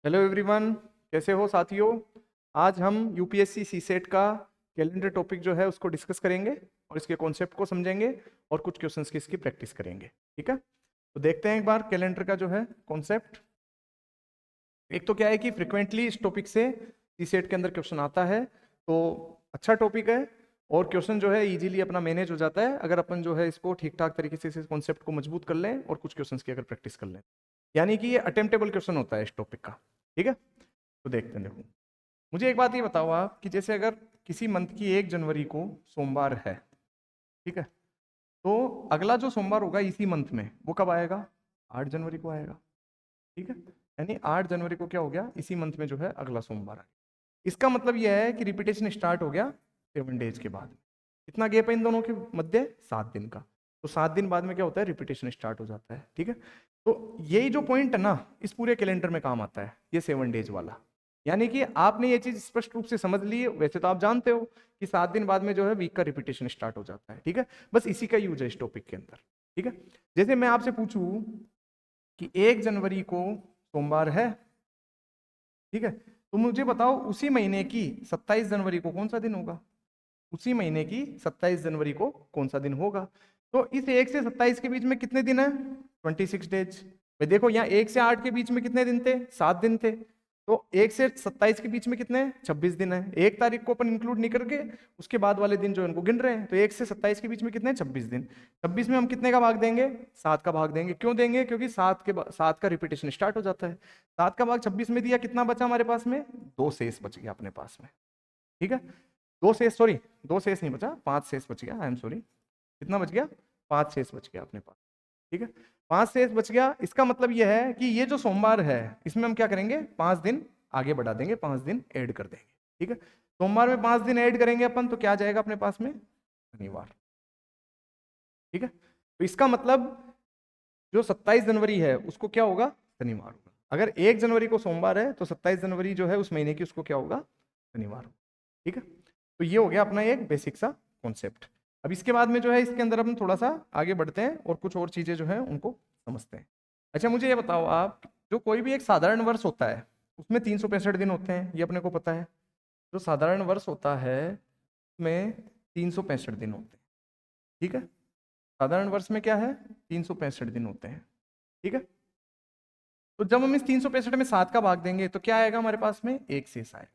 Hello everyone, कैसे हो साथियों। आज हम यूपीएससी सीसेट का कैलेंडर टॉपिक जो है उसको डिस्कस करेंगे और इसके कॉन्सेप्ट को समझेंगे और कुछ क्वेश्चंस की इसकी प्रैक्टिस करेंगे। ठीक है, तो देखते हैं एक बार कैलेंडर का जो है कॉन्सेप्ट। एक तो क्या है कि फ्रिक्वेंटली इस टॉपिक से सीसेट के अंदर क्वेश्चन आता है, तो अच्छा टॉपिक है और क्वेश्चन जो है इजीली अपना मैनेज हो जाता है अगर अपन जो है इसको ठीक ठाक तरीके से इस कॉन्सेप्ट को मजबूत कर लें और कुछ क्वेश्चंस की अगर प्रैक्टिस कर लें, यानी कि ये अटेम्प्टेबल क्वेश्चन होता है इस टॉपिक का। ठीक है, तो देखते हैं। देखो, मुझे एक बात ये बताओ आप कि जैसे अगर किसी मंथ की 1 जनवरी को सोमवार है, ठीक है, तो अगला जो सोमवार होगा इसी मंथ में वो कब आएगा? 8 जनवरी को आएगा। ठीक है, यानी 8 जनवरी को क्या हो गया, इसी मंथ में जो है अगला सोमवार आएगा। इसका मतलब यह है कि रिपीटेशन स्टार्ट हो गया 7 डेज के बाद। कितना गैप है इन दोनों के मध्य? 7 दिन का। तो 7 दिन बाद में क्या होता है, रिपीटेशन स्टार्ट हो जाता है। ठीक है, तो यही जो पॉइंट है ना इस पूरे कैलेंडर में काम आता है, ये 7 डेज वाला। यानी कि आपने ये चीज स्पष्ट रूप से समझ ली है। वैसे तो आप जानते हो कि 7 दिन बाद में जो है वीक का रिपीटेशन स्टार्ट हो जाता है। ठीक है, बस इसी का यूज है इस टॉपिक के अंदर। ठीक है, जैसे मैं आपसे पूछूं कि 1 जनवरी को सोमवार है, ठीक है, तो मुझे बताओ उसी महीने की 27 जनवरी को कौन सा दिन होगा? उसी महीने की 27 जनवरी को कौन सा दिन होगा? तो इस 1 से 27 के बीच में कितने दिन है? 26 डेज। भाई देखो, यहाँ 1 से 8 के बीच में कितने दिन थे? 7 दिन थे। तो 1 से 27 के बीच में कितने हैं? 26 दिन है। 1 तारीख को अपन इंक्लूड नहीं करके उसके बाद वाले दिन जो है उनको गिन रहे हैं। तो 1 से 27 के बीच में कितने हैं? 26 दिन। 26 में हम कितने का भाग देंगे? 7 का भाग देंगे। क्यों देंगे? क्योंकि 7 का रिपीटेशन स्टार्ट हो जाता है। 7 का भाग 26 में दिया, कितना बचा हमारे पास में? 2 शेष बच गया अपने पास में। ठीक है, 2 शेष, सॉरी 2 शेष नहीं बचा, 5 शेष बच गया। आई एम सॉरी, कितना बच गया? 5 शेष बच गया अपने पास। ठीक है, 5 शेष बच गया। इसका मतलब यह है कि ये जो सोमवार है इसमें हम क्या करेंगे? 5 दिन आगे बढ़ा देंगे, 5 दिन ऐड कर देंगे। ठीक है, सोमवार में 5 दिन ऐड करेंगे अपन, तो क्या आ जाएगा अपने पास में? शनिवार। ठीक है, तो इसका मतलब जो 27 जनवरी है उसको क्या होगा? शनिवार होगा। अगर 1 जनवरी को सोमवार है तो 27 जनवरी जो है उस महीने की उसको क्या होगा? शनिवार होगा। ठीक है, तो ये हो गया अपना एक बेसिक सा कॉन्सेप्ट। अब इसके बाद में जो है इसके अंदर हम थोड़ा सा आगे बढ़ते हैं और कुछ और चीजें जो है उनको समझते हैं। अच्छा, मुझे ये बताओ आप, जो कोई भी एक साधारण वर्ष होता है उसमें 365 दिन होते हैं, ये अपने को पता है। जो साधारण वर्ष होता है उसमें 365 दिन होते हैं। ठीक है, साधारण वर्ष में क्या है? 365 दिन होते हैं। ठीक है, तो जब हम इस 365 में 7 का भाग देंगे तो क्या आएगा हमारे पास में? 1 शेष आएगा।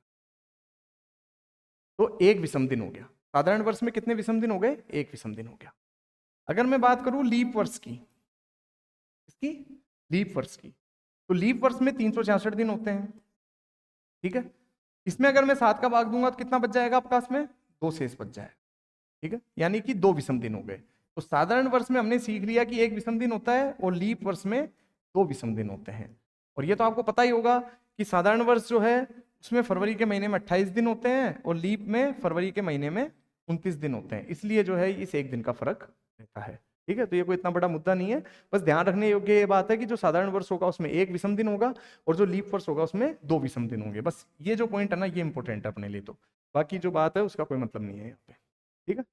तो एक विषम दिन हो गया। साधारण वर्ष में कितने विषम दिन हो गए? एक विषम दिन हो गया। अगर मैं बात करूं लीप वर्ष की, इसकी लीप वर्ष की, तो लीप वर्ष में 366 दिन होते हैं। ठीक है, इसमें अगर मैं 7 का भाग दूंगा तो कितना बच जाएगा आपके पास में? 2 शेष बच जाएगा। ठीक है, यानी कि 2 विषम दिन हो गए। तो साधारण वर्ष में हमने सीख लिया कि एक विषम दिन होता है और लीप वर्ष में 2 विषम दिन होते हैं। और ये तो आपको पता ही होगा कि साधारण वर्ष जो है उसमें फरवरी के महीने में 28 दिन होते हैं और लीप में फरवरी के महीने में 29 दिन होते हैं। इसलिए जो है इस एक दिन का फर्क रहता है। ठीक है, तो ये कोई इतना बड़ा मुद्दा नहीं है। बस ध्यान रखने योग्य ये बात है कि जो साधारण वर्ष होगा उसमें एक विषम दिन होगा और जो लीप वर्ष होगा उसमें 2 विषम दिन होंगे। बस ये जो पॉइंट है ना, ये इंपॉर्टेंट है अपने लिए। तो बाकी जो बात है उसका कोई मतलब नहीं है यहाँ पे। ठीक है,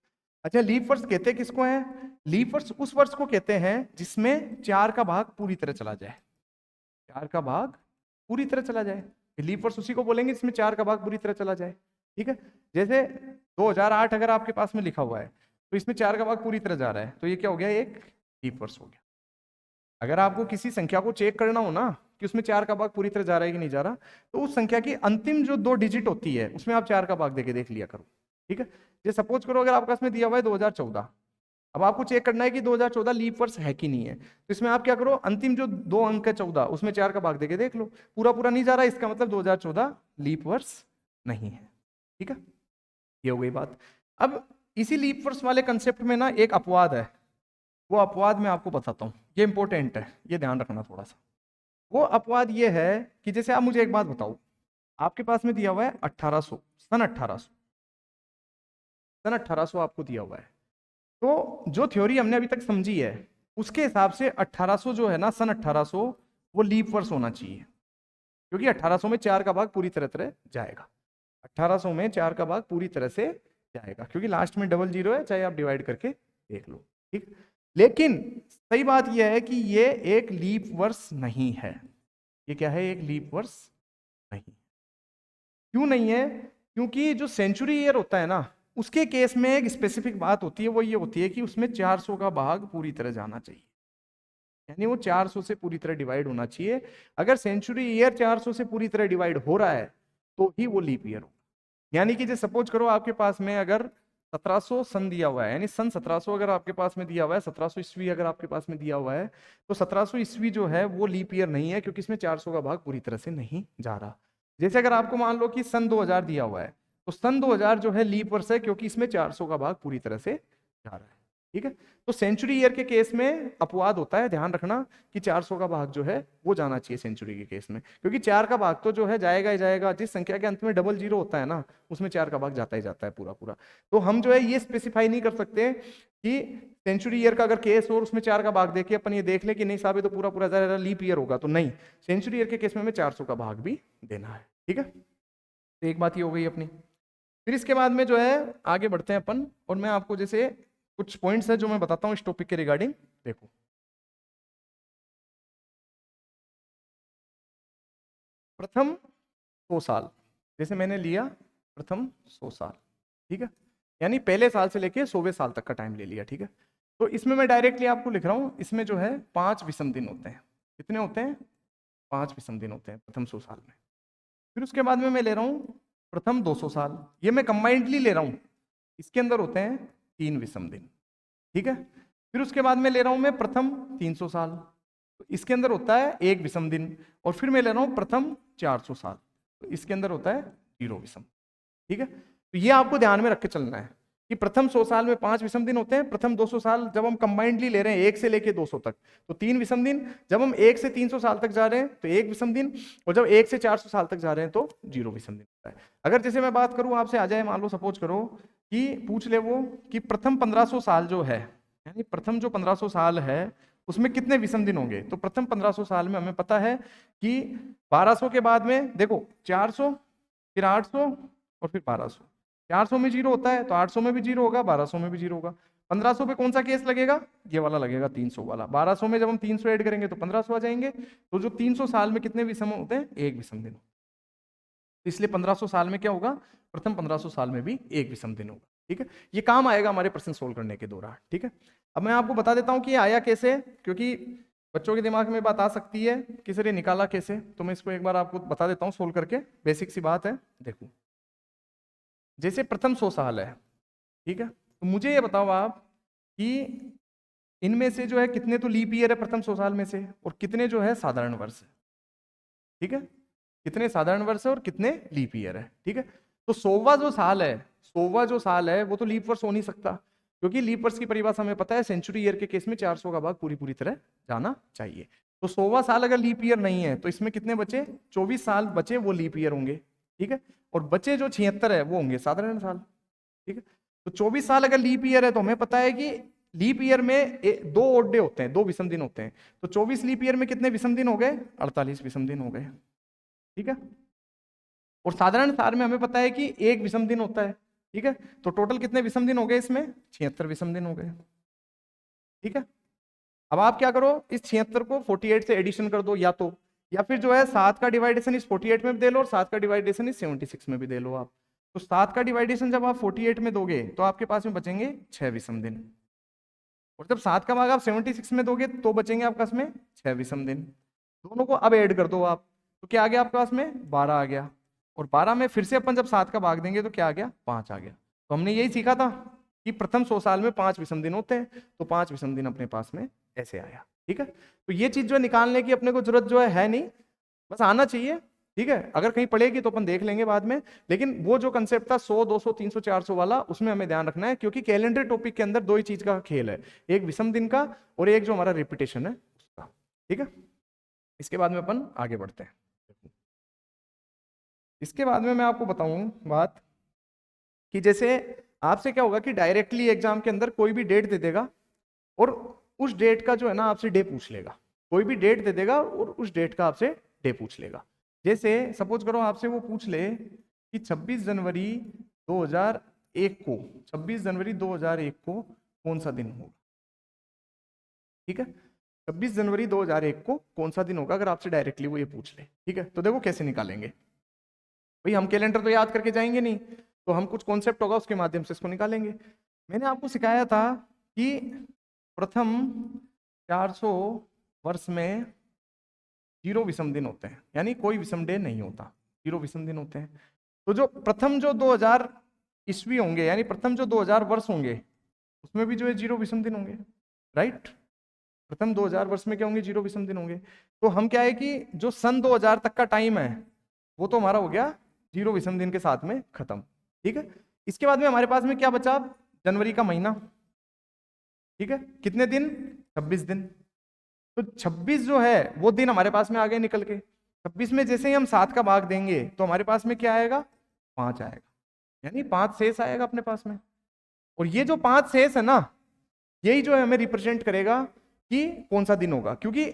अच्छा, लीप वर्ष कहते किसको हैं? लीप वर्ष उस वर्ष को कहते हैं जिसमें 4 का भाग पूरी तरह चला जाए। 4 का भाग पूरी तरह चला जाए, लीप वर्ष उसी को बोलेंगे जिसमें 4 का भाग पूरी तरह चला जाए। ठीक है, जैसे 2008 अगर आपके पास में लिखा हुआ है तो इसमें 4 का भाग पूरी तरह जा रहा है, तो ये क्या हो गया? एक लीप वर्ष हो गया। अगर आपको किसी संख्या को चेक करना हो ना कि उसमें 4 का भाग पूरी तरह जा रहा है कि नहीं जा रहा, तो उस संख्या की अंतिम जो 2 डिजिट होती है उसमें आप 4 का भाग देके देख लिया करो। ठीक है, ये सपोज करो अगर आपके पास में दिया हुआ है 2014, अब आपको चेक करना है कि 2014 लीप वर्ष है कि नहीं है। तो इसमें आप क्या करो, अंतिम जो 2 अंक है 14, उसमें 4 का भाग देके देख लो, पूरा पूरा नहीं जा रहा, इसका मतलब 2014 लीप वर्ष नहीं है। ठीक है, ये हो गई बात। अब इसी लीप वर्ष वाले कंसेप्ट में ना एक अपवाद है, वो अपवाद मैं आपको बताता हूँ, ये इंपॉर्टेंट है, ये ध्यान रखना थोड़ा सा। वो अपवाद ये है कि जैसे आप मुझे एक बात बताओ, आपके पास में दिया हुआ है 1800, सन 1800 आपको दिया हुआ है। तो जो थ्योरी हमने अभी तक समझी है उसके हिसाब से 1800 जो है ना, सन 1800, वो लीप वर्ष होना चाहिए, क्योंकि 1800 में 4 का भाग पूरी तरह तरह जाएगा। 1800 में 4 का भाग पूरी तरह से जाएगा, क्योंकि लास्ट में डबल जीरो है, चाहे आप डिवाइड करके देख लो। ठीक, लेकिन सही बात यह है कि ये एक लीप वर्ष नहीं है। ये क्या है? एक लीप वर्ष नहीं। क्यों नहीं है? क्योंकि जो सेंचुरी ईयर होता है ना, उसके केस में एक स्पेसिफिक बात होती है, वो ये होती है कि उसमें 400 का भाग पूरी तरह जाना चाहिए, यानी वो 400 से पूरी तरह डिवाइड होना चाहिए। अगर सेंचुरी ईयर 400 से पूरी तरह डिवाइड हो रहा है तो ही वो लीप ईयर होगा। यानी कि जैसे सपोज करो आपके पास में अगर 1700 सन दिया हुआ है, यानी सन 1700 अगर आपके पास में दिया हुआ है, 1700 ईस्वी अगर आपके पास में दिया हुआ है, तो 1700 ईस्वी जो है वो लीप ईयर नहीं है, क्योंकि इसमें 400 का भाग पूरी तरह से नहीं जा रहा। जैसे अगर आपको मान लो कि सन 2000 दिया हुआ है, तो सन 2000 जो है लीप वर्ष है, क्योंकि इसमें 400 का भाग पूरी तरह से जा रहा है। ठीक है, तो सेंचुरी ईयर के केस में अपवाद होता है, ध्यान रखना कि 400 का भाग जो है वो जाना चाहिए सेंचुरी के केस में, क्योंकि 4 का भाग तो जो है जाएगा ही जाएगा। जिस संख्या के अंत में डबल जीरो होता है ना, उसमें 4 का भाग जाता ही जाता है पूरा पूरा। तो हम जो है ये स्पेसिफाई नहीं कर सकते कि सेंचुरी ईयर का अगर केस हो और उसमें 4 का भाग देके अपन ये देख ले कि नहीं साहब ये तो पूरा पूरा जा रहा लीप ईयर होगा, तो नहीं, सेंचुरी ईयर के केस में हमें 400 का भाग भी देना है। ठीक है, तो एक बात ये हो गई अपनी। फिर इसके बाद में जो है आगे बढ़ते हैं अपन, और मैं आपको जैसे कुछ पॉइंट्स है जो मैं बताता हूं इस टॉपिक के रिगार्डिंग। देखो, प्रथम 100 साल, जैसे मैंने लिया प्रथम 100 साल, ठीक है, यानी पहले साल से लेके 100वें साल तक का टाइम ले लिया। ठीक है, तो इसमें मैं डायरेक्टली आपको लिख रहा हूं, इसमें जो है 5 विषम दिन होते हैं। कितने होते हैं? 5 विषम दिन होते हैं प्रथम 100 साल में। फिर उसके बाद में मैं ले रहा हूं प्रथम 200 साल, ये मैं कंबाइंडली ले रहा हूं, इसके अंदर होते हैं 3 विषम दिन। ठीक है, फिर उसके बाद में ले रहा हूं मैं प्रथम 300 साल, तो इसके अंदर होता है 1 विषम दिन। और फिर मैं ले रहा हूं प्रथम 400 साल, तो इसके अंदर होता है 0 विषम। ठीक है, तो ये आपको ध्यान में रख के चलना है कि प्रथम 100 साल में 5 विषम दिन होते हैं, प्रथम 200 साल जब हम कंबाइंडली ले रहे हैं 1 से लेके 200 तक तो 3 विषम दिन, जब हम 1 से 300 साल तक जा रहे हैं तो 1 विषम दिन, और जब 1 से 400 साल तक जा रहे हैं तो 0 विषम दिन होता है। अगर जैसे मैं बात करूं आपसे, आ जाए मान लो सपोज करो कि पूछ ले वो कि प्रथम 1500 साल जो है, यानी प्रथम जो 1500 साल है उसमें कितने विषम दिन होंगे, तो प्रथम 1500 साल में हमें पता है कि 1200 के बाद में देखो 400, फिर 800 और फिर 1200। 400 में 0 होता है तो 800 में भी 0 होगा, 1200 में भी 0 होगा। 1500 पे कौन सा केस लगेगा? ये वाला लगेगा, 300 वाला। 1200 में जब हम 300 ऐड करेंगे तो 1500 आ जाएंगे। तो जो 300 साल में कितने विषम होते हैं? 1 विषम दिन। इसलिए 1500 साल में क्या होगा? प्रथम 1500 साल में भी 1 विषम दिन होगा। ठीक है, ये काम आएगा हमारे प्रश्न सोल्व करने के दौरान। ठीक है, अब मैं आपको बता देता हूं कि ये आया कैसे, क्योंकि बच्चों के दिमाग में बात आ सकती है कि सर ये निकाला कैसे, तो मैं इसको एक बार आपको बता देता हूं सोल्व करके। बेसिक सी बात है, देखो जैसे प्रथम 100 साल है, ठीक है, तो मुझे ये बताओ आप कि इनमें से जो है कितने तो लीप ईयर है प्रथम 100 साल में से, और कितने जो है साधारण वर्ष है। ठीक है, कितने साधारण वर्ष है और कितने लीप ईयर है। ठीक है, तो 100वां जो साल है, 100वां जो साल है वो तो लीप वर्ष हो नहीं सकता, क्योंकि लीप वर्ष की परिभाषा हमें पता है, सेंचुरी ईयर के केस में 400 का भाग पूरी पूरी तरह जाना चाहिए। तो 100वां साल अगर लीप ईयर नहीं है तो इसमें कितने बचे? 24 साल बचे, वो लीप ईयर होंगे। ठीक है, और बचे जो 76 है वो होंगे साधारण साल। ठीक है, तो 24 साल अगर लीप ईयर है तो हमें पता है कि लीप ईयर में 2 ओड डे होते हैं, 2 विषम दिन होते हैं। तो 24 लीप ईयर में कितने विषम दिन हो गए? 48 विषम दिन हो गए। ठीक है, और साधारण साल में हमें पता है कि 1 विषम दिन होता है। ठीक है, तो टोटल कितने विषम दिन हो गए इसमें? 76 विषम दिन हो गए। ठीक है, अब आप क्या करो, इस 76 को 48 से एडिशन कर दो, या फिर जो है 7 का डिवाइडेशन इस 48 में भी दे लो और 7 का डिवाइडेशन इस 76 में भी दे लो आप। तो 7 का डिवाइडेशन जब आप 48 में दोगे तो आपके पास में बचेंगे 6 विषम दिन, और जब 7 का भाग आप 76 में दोगे तो बचेंगे आपके पास में 6 विषम दिन। दोनों को अब ऐड कर दो आप, तो क्या आ गया आपके पास में? 12 आ गया। और 12 में फिर से अपन जब 7 का भाग देंगे तो क्या आ गया? 5 आ गया। तो हमने यही सीखा था कि प्रथम 100 साल में 5 विषम दिन होते हैं, तो 5 विषम दिन अपने पास में ऐसे आया। ठीक है, तो ये चीज जो है निकालने की अपने को जरूरत जो है नहीं, बस आना चाहिए। ठीक है, अगर कहीं पड़ेगी तो अपन देख लेंगे बाद में, लेकिन वो जो कंसेप्ट था 100, 200, 300, 400 वाला, उसमें हमें ध्यान रखना है, क्योंकि कैलेंडर टॉपिक के अंदर दो ही चीज का खेल है, एक विषम दिन का और एक जो हमारा रिपीटेशन है उसका। ठीक है, इसके बाद में अपन आगे बढ़ते हैं। इसके बाद में मैं आपको बताऊं बात कि जैसे आपसे क्या होगा कि डायरेक्टली एग्जाम के अंदर कोई भी डेट दे देगा और उस डेट का जो है ना आपसे डे पूछ लेगा। कोई भी डेट दे देगा और उस डेट का आपसे डे पूछ लेगा। जैसे सपोज करो आपसे वो पूछ ले कि 26 जनवरी 2001 को, 26 जनवरी 2001 को कौन सा दिन होगा। ठीक है, 26 जनवरी 2001 को कौन सा दिन होगा, अगर आपसे डायरेक्टली वो ये पूछ ले। ठीक है, तो देखो कैसे निकालेंगे। भाई हम कैलेंडर तो याद करके जाएंगे नहीं, तो हम कुछ कॉन्सेप्ट होगा उसके माध्यम से इसको निकालेंगे। मैंने आपको सिखाया था कि प्रथम 400 वर्ष में 0 विषम दिन होते हैं, यानी कोई विषम डे नहीं होता, 0 विषम दिन होते हैं। तो जो प्रथम जो 2000 ईस्वी होंगे, यानी प्रथम जो 2000 वर्ष होंगे, उसमें भी जो है 0 विषम दिन होंगे, राइट। प्रथम 2000 वर्ष में क्या होंगे, 0 विषम दिन होंगे। तो हम क्या है कि जो सन 2000 तक का टाइम है वो तो हमारा हो गया 0 विषम दिन के साथ में खत्म, ठीक है। इसके बाद में हमारे पास में क्या बचा, जनवरी का महीना, ठीक है। कितने दिन, 26 दिन। तो 26 जो है वो दिन हमारे पास में आ गए निकल के। 26 में जैसे ही हम 7 का भाग देंगे तो हमारे पास में क्या आएगा, 5 आएगा, यानी 5 शेष आएगा अपने पास में। और ये जो 5 शेष है ना, यही जो है हमें रिप्रेजेंट करेगा कि कौन सा दिन होगा, क्योंकि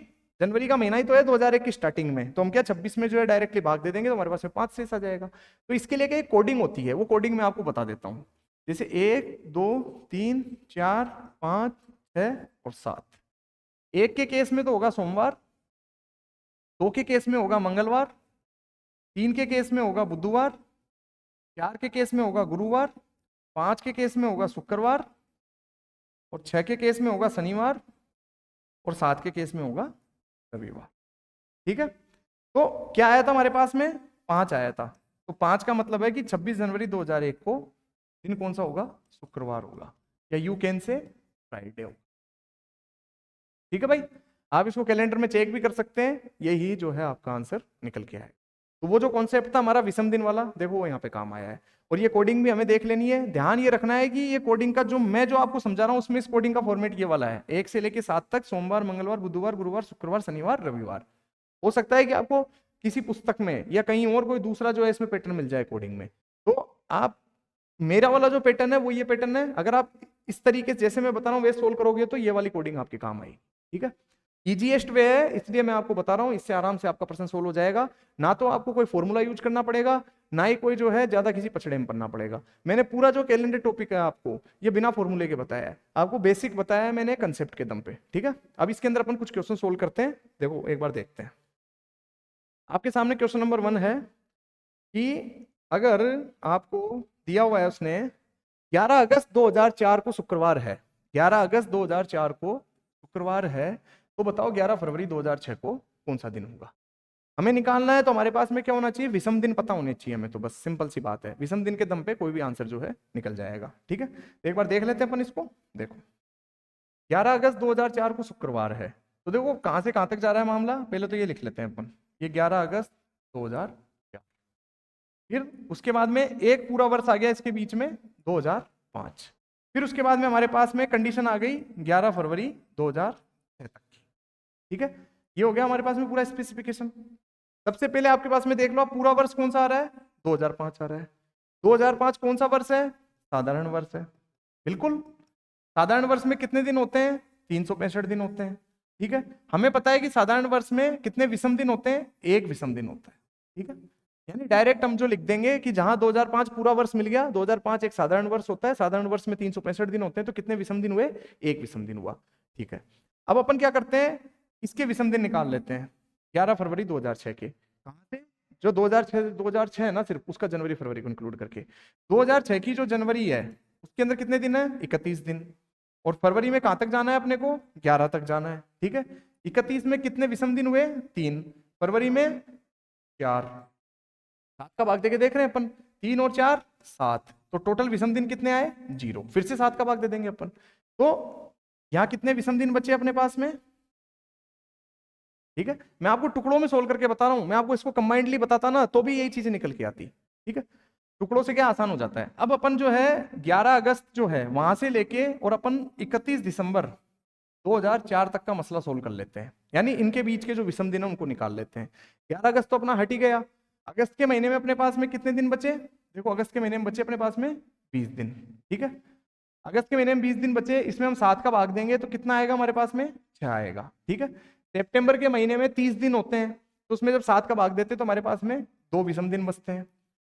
जनवरी का महीना ही तो है 2001 की स्टार्टिंग में, तो हम क्या 26 में जो है डायरेक्टली भाग दे देंगे तो हमारे पास में 5 शेष आ जाएगा। तो इसके लिए क्या एक कोडिंग होती है, वो कोडिंग मैं आपको बता देता हूँ। जैसे 1 2 3 4 5 6 और 7। 1 के केस में तो होगा सोमवार, 2 के केस में होगा मंगलवार, 3 के केस में होगा बुधवार, 4 के केस में होगा गुरुवार, 5 के केस में होगा शुक्रवार, और 6 के केस में होगा शनिवार, और 7 के केस में होगा रविवार, ठीक है। तो क्या आया था हमारे पास में, 5 आया था। तो 5 का मतलब है कि 26 जनवरी 2001 को दिन कौन सा होगा, शुक्रवार होगा, या यू कैन से फ्राइडे होगा, ठीक है भाई। आप इसको कैलेंडर में चेक भी कर सकते हैं, यही जो है आपका आंसर निकल के आएगा। तो वो जो कॉन्सेप्ट था हमारा विषम दिन वाला, देखो वो यहाँ पे काम आया है। और ये कोडिंग भी हमें देख लेनी है, ध्यान ये रखना है कि ये कोडिंग का जो मैं जो आपको समझा रहा हूँ उसमें इस कोडिंग का फॉर्मेट ये वाला है, 1 से लेके 7 तक, सोमवार मंगलवार बुधवार गुरुवार शुक्रवार शनिवार रविवार। हो सकता है कि आपको किसी पुस्तक में या कहीं और कोई दूसरा जो है इसमें पैटर्न मिल जाए कोडिंग में, तो आप मेरा वाला जो पैटर्न है वो ये पैटर्न है, अगर आप इस तरीके से जैसे मैं बता रहा हूँ वे सोल्व करोगे तो ये वाली कोडिंग आपके काम आएगी, ठीक है। इजीएस्ट वे है, इसलिए मैं आपको बता रहा हूं, इससे आराम से आपका प्रश्न सोल्व हो जाएगा। ना तो आपको कोई फॉर्मूला यूज करना पड़ेगा, ना ही कोई जो है ज्यादा किसी पछड़े में पढ़ना पड़ेगा। मैंने पूरा जो कैलेंडर टॉपिक है आपको ये बिना फॉर्मूले के बताया है, आपको बेसिक बताया है मैंने कंसेप्ट के दम पे, ठीक है। अब इसके अंदर अपन कुछ क्वेश्चन सोल्व करते हैं, देखो एक बार देखते हैं। आपके सामने क्वेश्चन नंबर 1 है कि अगर आपको दिया हुआ है उसने 11 अगस्त 2004 को शुक्रवार है, 11 अगस्त 2004 को शुक्रवार है, तो बताओ 11 फरवरी 2006 को कौन सा दिन होगा। हमें निकालना है तो हमारे पास में क्या होना चाहिए, विषम दिन पता होने चाहिए हमें, तो बस सिंपल सी बात है, विषम दिन के दम पे कोई भी आंसर जो है निकल जाएगा, ठीक है। तो एक बार देख लेते हैं अपन इसको। देखो 11 अगस्त 2004 को शुक्रवार है, तो देखो कहां से कहां तक जा रहा है मामला, पहले तो ये लिख लेते हैं अपन, ये 11 अगस्त 2004, फिर उसके बाद में एक पूरा वर्ष आ गया इसके बीच में 2005, फिर उसके बाद में हमारे पास में कंडीशन आ गई 11 फरवरी 2006 तक की, ठीक है। ये हो गया हमारे पास में पूरा स्पेसिफिकेशन। सबसे पहले आपके पास में देख लो पूरा वर्ष कौन सा आ रहा है, 2005 आ रहा है। 2005 कौन सा वर्ष है, साधारण वर्ष है, बिल्कुल। साधारण वर्ष में कितने दिन होते हैं, 365 दिन होते हैं, ठीक है। हमें पता है कि साधारण वर्ष में कितने विषम दिन होते हैं, 1 विषम दिन होता है, ठीक है। यानी डायरेक्ट हम जो लिख देंगे कि जहां 2005 पूरा वर्ष मिल गया, 2005 एक साधारण वर्ष होता है, साधारण वर्ष में 365 दिन होते हैं, तो कितने विषम दिन हुए, 1 विषम दिन हुआ, ठीक है। अब अपन क्या करते हैं, इसके विषम दिन निकाल लेते हैं 11 फरवरी 2006 के, कहां से, जो 2006 है ना सिर्फ उसका जनवरी फरवरी को इंक्लूड करके, 2006 की जो जनवरी है उसके अंदर कितने दिन है, 31 दिन, और फरवरी में कहां तक जाना है अपने को, 11 तक जाना है, ठीक है। 31 में कितने विषम दिन हुए, 3, फरवरी में 4, 7 का भाग देके देख रहे हैं अपन, 3 और 4 7, तो टोटल विषम दिन कितने आए, 0, फिर से 7 का भाग दे देंगे अपन। तो यहां कितने विषम दिन बचे अपने पास में, ठीक है। मैं आपको टुकड़ों में सोल्व करके बता रहा हूं, मैं आपको इसको कंबाइंडली बताता ना तो भी यही चीजें निकल के आती, ठीक है। टुकड़ों से क्या आसान हो जाता है। अब अपन जो है 11 अगस्त जो है वहां से लेके और अपन 31 दिसंबर 2004 तक का मसला सोल्व कर लेते हैं, यानी इनके बीच के जो विषम दिन है उनको निकाल लेते हैं। 11 अगस्त तो अपना हट ही गया, अगस्त के महीने में अपने पास में कितने दिन बचे, देखो अगस्त के महीने में बचे अपने पास में 20 दिन, ठीक है। अगस्त के महीने में 20 दिन बचे, इसमें हम 7 का भाग देंगे तो कितना आएगा हमारे पास में, 6 आएगा, ठीक है। सितंबर के महीने में 30 दिन होते हैं, तो उसमें जब 7 का भाग देते हैं तो हमारे पास में 2 विषम दिन बचते हैं।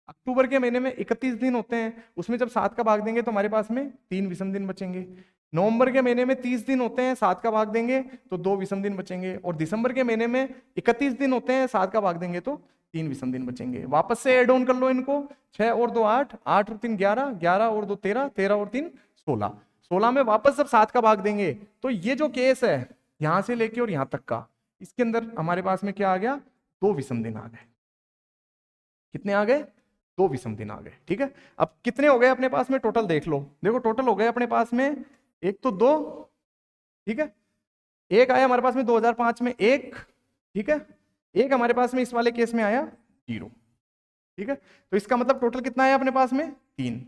अक्टूबर के महीने में 31 दिन होते हैं, उसमें जब 7 का भाग देंगे तो हमारे पास में 3 विषम दिन बचेंगे। नवंबर के महीने में 30 दिन होते हैं, 7 का भाग देंगे तो 2 विषम दिन बचेंगे। और दिसंबर के महीने में 31 दिन होते हैं, 7 का भाग देंगे तो 3 विषम दिन बचेंगे। वापस से ऐड ऑन कर लो इनको, 6 और 2 8, 8 और 3 11, 11 और 2 13, 13 और 3 16, 16 में वापस जब 7 का भाग देंगे तो ये जो केस है यहां से लेके और यहां तक का, इसके अंदर हमारे पास में क्या आ गया, 2 विषम दिन आ गए। कितने आ गए, 2 विषम दिन आ गए। ठीक है, अब कितने हो गए अपने पास में टोटल देख लो, देखो टोटल हो गए अपने पास में एक तो 2, ठीक है, एक आया हमारे पास में 2005 में एक, ठीक है, एक हमारे पास में इस वाले केस में आया 0। ठीक है, तो इसका मतलब टोटल कितना आया अपने पास में 3,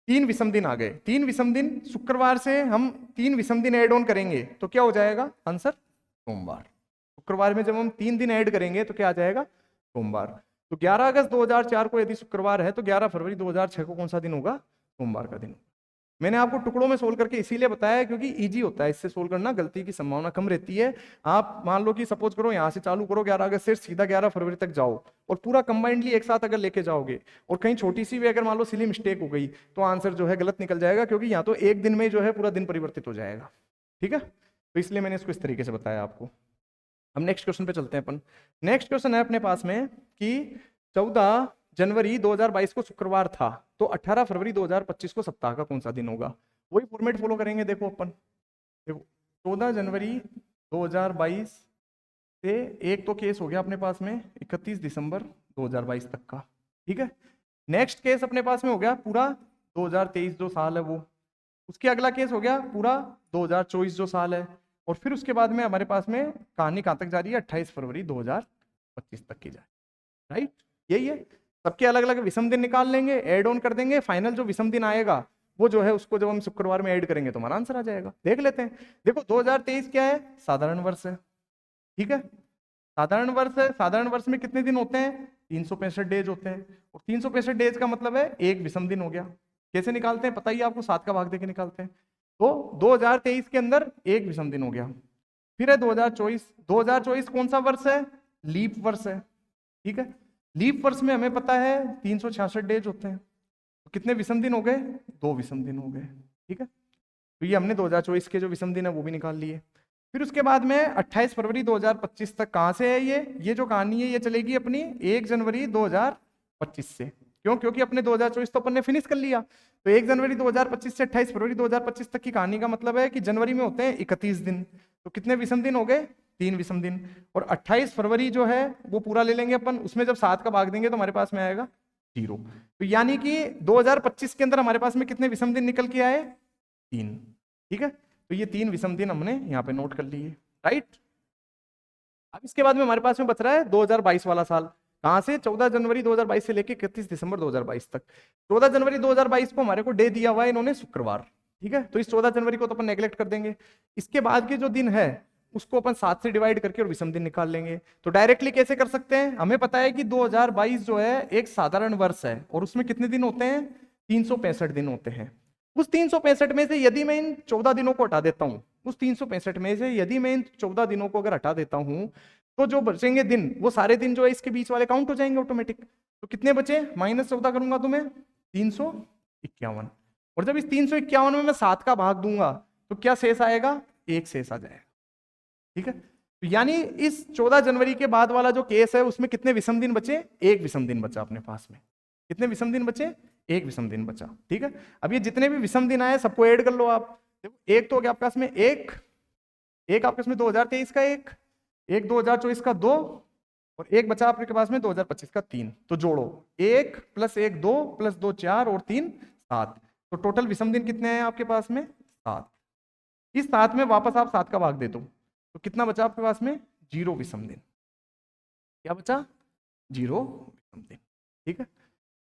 3 विषम दिन आ गए। 3 विषम दिन, शुक्रवार से हम 3 विषम दिन ऐड ऑन करेंगे तो क्या हो जाएगा आंसर, सोमवार। शुक्रवार में जब हम 3 दिन ऐड करेंगे तो क्या आ जाएगा, सोमवार। तो 11 अगस्त 2004 को यदि शुक्रवार है तो 11 फरवरी 2006 को कौन सा दिन होगा, सोमवार का दिन। मैंने आपको टुकड़ों में सोल्व करके इसीलिए बताया क्योंकि इजी होता है, इससे सोल्व करना गलती की संभावना कम रहती है। आप मान लो कि सपोज करो यहां से चालू करो 11 अगस्त से सीधा 11 फरवरी तक जाओ और पूरा कंबाइंडली एक साथ अगर लेके जाओगे और कहीं छोटी सी भी अगर मान लो सिली मिस्टेक हो गई तो आंसर जो है गलत निकल जाएगा, क्योंकि यहाँ तो एक दिन में जो है पूरा दिन परिवर्तित हो जाएगा। ठीक है, तो इसलिए मैंने इसको इस तरीके से बताया आपको। अब नेक्स्ट क्वेश्चन पे चलते हैं अपन। नेक्स्ट क्वेश्चन है अपने पास में कि 14 जनवरी 2022 को शुक्रवार था तो 18 फरवरी 2025 को सप्ताह का कौन सा दिन होगा। वही फॉर्मेट फॉलो करेंगे। देखो अपन, देखो 14 जनवरी 2022 से एक तो केस हो गया अपने पास में 31 दिसंबर 2022 तक का। ठीक है, नेक्स्ट केस अपने पास में हो गया पूरा 2023 जो साल है वो, उसके अगला केस हो गया पूरा 2024 जो साल है, और फिर उसके बाद में हमारे पास में कहानी कहां तक जा रही है, 28 फरवरी 2025 तक की जाए। राइट, यही है। सबके अलग अलग विषम दिन निकाल लेंगे, ऐड ऑन कर देंगे, फाइनल जो विषम दिन आएगा वो जो है उसको जब हम शुक्रवार में ऐड करेंगे तो हमारा आंसर आ जाएगा। देख लेते हैं। देखो 2023 क्या है, साधारण वर्ष है। ठीक है, साधारण वर्ष है। साधारण वर्ष में कितने दिन होते हैं, 365 डेज होते हैं, और 365 डेज का मतलब है एक विषम दिन हो गया। कैसे निकालते हैं पता ही आपको, 7 का भाग देके निकालते हैं। तो 2023 के अंदर एक विषम दिन हो गया। फिर है 2024, 2024 कौन सा वर्ष है, लीप वर्ष है। ठीक है, लीप वर्ष में हमें पता है 366 डेज होते हैं, तो कितने विषम दिन हो गए, 2 विषम दिन हो गए। ठीक है, तो ये हमने 2024 के जो विषम दिन है वो भी निकाल लिए। फिर उसके बाद में 28 फरवरी 2025 तक कहां से है, ये जो कहानी है ये चलेगी अपनी 1 जनवरी 2025 से। क्यों, क्योंकि अपने 2024 तो अपन ने फिनिश कर लिया, तो 1 जनवरी 2025 से 28 फरवरी 2025 तक की कहानी का मतलब है कि जनवरी में होते हैं 31 दिन, तो कितने विषम दिन हो गए, 3 विषम दिन। और 28 फरवरी जो है वो पूरा ले लेंगे अपन, उसमें जब 7 का भाग देंगे तो हमारे पास में आएगा 0। तो यानी कि 2025 के अंदर हमारे पास में कितने विषम दिन निकल के आए, 3। ठीक है, तो ये 3 विषम दिन हमने यहाँ पे नोट कर लिए। राइट, अब इसके बाद में हमारे पास में बच रहा है 2022 वाला साल। कहां से, 14 जनवरी 2022 से लेके 31 दिसंबर 2022 तक। 14 जनवरी 2022 को हमारे को डे दिया हुआ है इन्होंने शुक्रवार। ठीक है, तो इस 14 जनवरी को तो अपन नेग्लेक्ट कर देंगे। इसके बाद के जो दिन है उसको अपन 7 से डिवाइड करके और विषम दिन निकाल लेंगे। तो डायरेक्टली कैसे कर सकते हैं, हमें पता है कि 2022 जो है एक साधारण वर्ष है और उसमें कितने दिन होते हैं, 365 दिन होते हैं। उस 365 में से यदि मैं इन 14 दिनों को हटा देता हूं, उस 365 में से यदि मैं इन 14 दिनों को अगर हटा देता हूं तो जो बचेंगे दिन वो सारे दिन जो है इसके बीच वाले काउंट हो जाएंगे ऑटोमेटिक। तो कितने बचे, -14 करूंगा तो मैं 351, और जब इस 351 में मैं 7 का भाग दूंगा तो क्या शेष आएगा, 1 शेष आ जाएगा। ठीक है, तो यानी इस 14 जनवरी के बाद वाला जो केस है उसमें कितने विषम दिन बचे, 1 विषम दिन बचा अपने पास में। कितने विषम दिन बचे, 1 विषम दिन बचा। ठीक है, अब ये जितने भी विषम दिन आए सबको ऐड कर लो आप। देखो एक तो हो गया आपके पास में एक आपके पास में 2023 का एक 2024 का 2, और एक बचा आपके पास में 2025 का 3। तो जोड़ो, 1 + 1 2 + 2 4 और 3 7, तो टोटल विषम दिन कितने हैं आपके पास में, 7। इस 7 में वापस आप 7 का भाग दे दो तो कितना बचा आपके पास में, 0 विषम दिन। क्या बचा, 0 विषम दिन। ठीक है,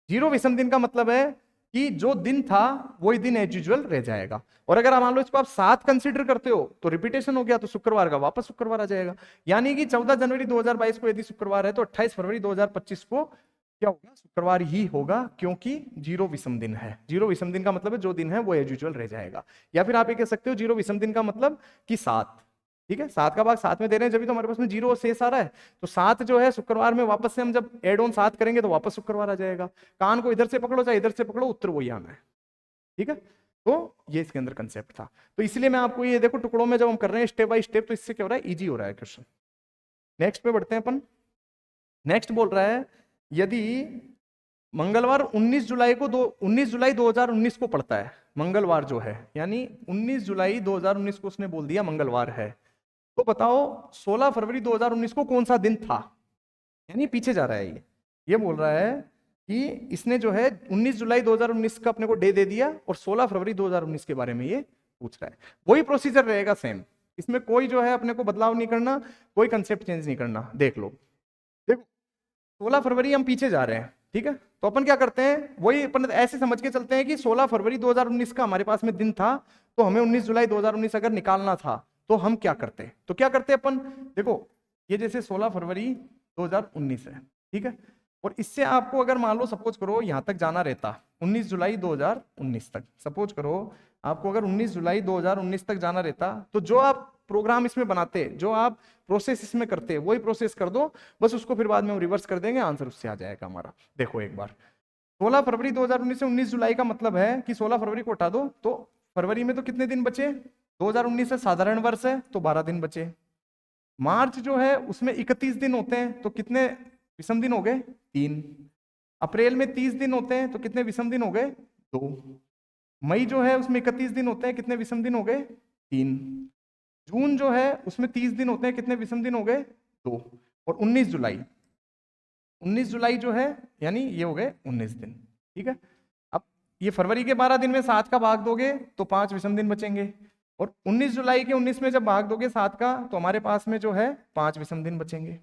0 विषम दिन का मतलब है कि जो दिन था वही दिन एज यूजुअल रह जाएगा। और अगर मान लो इसको आप 7 कंसीडर करते हो तो रिपीटेशन हो गया, तो शुक्रवार का वापस शुक्रवार आ जाएगा। यानी कि 14 जनवरी 2022 को यदि शुक्रवार है तो 28 फरवरी 2025 को क्या होगा, शुक्रवार ही होगा, क्योंकि 0 विषम दिन है। 0 विषम दिन का मतलब है जो दिन है वो एज यूजुअल रह जाएगा। या फिर आप ये कह सकते हो 0 विषम दिन का मतलब कि 7। ठीक है, 7 का भाग 7 में दे रहे हैं जब तो हमारे पास में 0 शेष आ रहा है, तो 7 जो है शुक्रवार में वापस से हम जब एड ऑन 7 करेंगे तो वापस शुक्रवार आ जाएगा। कान को इधर से पकड़ो चाहे इधर से पकड़ो, उत्तर वही आना है। ठीक है, तो ये इसके अंदर कंसेप्ट था। तो इसलिए मैं आपको ये देखो टुकड़ों में जब हम कर रहे हैं स्टेप बाय स्टेप, तो इससे क्या हो रहा है, इजी हो रहा है क्वेश्चन। नेक्स्ट पे बढ़ते हैं अपन। नेक्स्ट बोल रहा है यदि मंगलवार 19 जुलाई को 19 जुलाई 2019 को पड़ता है, मंगलवार जो है, यानी 19 जुलाई 2019 को उसने बोल दिया मंगलवार है, तो बताओ 16 फरवरी 2019 को कौन सा दिन था। यानी पीछे जा रहा है ये बोल रहा है कि इसने जो है 19 जुलाई 2019 का अपने को डे दे दिया और 16 फरवरी 2019 के बारे में ये पूछ रहा है। वही प्रोसीजर रहेगा सेम, इसमें कोई जो है अपने को बदलाव नहीं करना, कोई कंसेप्ट चेंज नहीं करना। देख लो, देखो 16 फरवरी हम पीछे जा रहे हैं, ठीक है, तो अपन क्या करते हैं, वही अपन ऐसे समझ के चलते हैं कि 16 फरवरी 2019 का हमारे पास में दिन था, तो हमें 19 जुलाई 2019 अगर निकालना था तो हम क्या करते, तो क्या करते अपन, देखो ये जैसे 16 फरवरी 2019 है, ठीक है, और इससे आपको अगर मान लो सपोज करो यहां तक जाना रहता 19 जुलाई 2019 तक, सपोज करो आपको अगर 19 जुलाई 2019 तक जाना रहता, तो जो आप प्रोग्राम इसमें बनाते, जो आप प्रोसेस इसमें करते, वही प्रोसेस कर दो, बस उसको फिर बाद में हम रिवर्स कर देंगे, आंसर उससे आ जाएगा हमारा। देखो एक बार 16 फरवरी 2019 से 19 जुलाई का मतलब है कि 16 फरवरी को हटा दो, तो फरवरी में तो कितने दिन बचे, 2019 से साधारण वर्ष है तो 12 दिन बचे। मार्च जो है उसमें 31 दिन होते हैं, तो कितने विषम दिन हो गए, 3। अप्रैल में 30 दिन होते हैं, तो कितने विषम दिन हो गए, 2। मई जो है उसमें 31 दिन होते हैं, कितने विषम दिन हो गए, 3। जून जो है उसमें 30 दिन होते हैं, कितने विषम दिन हो गए, 2। और 19 जुलाई जो है यानी ये हो गए 19 दिन, ठीक है। अब ये फरवरी के 12 दिन में 7 का भाग दोगे तो 5 विषम दिन बचेंगे, और 19 जुलाई के 19 में जब भाग दोगे 7 का, तो हमारे पास में जो है 5 विषम दिन बचेंगे,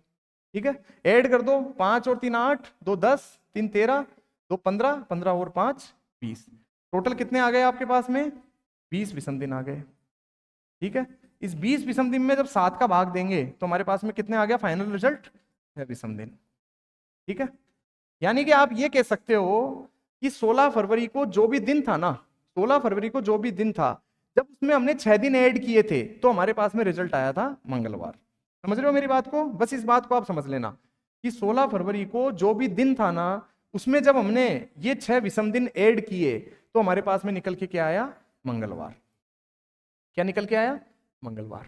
ठीक है। ऐड कर दो, 5 और 3 8, 2 10, 3 13, 2 15, 15 और 5 20, टोटल कितने आ गए आपके पास में, 20 विषम दिन आ गए, ठीक है। इस 20 विषम दिन में जब 7 का भाग देंगे तो हमारे पास में कितने आ गया, फाइनल रिजल्ट 6 विषम दिन, ठीक है। यानी कि आप ये कह सकते हो कि 16 फरवरी को जो भी दिन था ना, 16 फरवरी को जो भी दिन था, जब उसमें हमने 6 दिन ऐड किए थे तो हमारे पास में रिजल्ट आया था मंगलवार। समझ रहे हो मेरी बात को, बस इस बात को आप समझ लेना कि 16 फरवरी को जो भी दिन था ना, उसमें जब हमने ये 6 विषम दिन ऐड किए तो हमारे पास में निकल के क्या आया, मंगलवार। क्या निकल के आया, मंगलवार,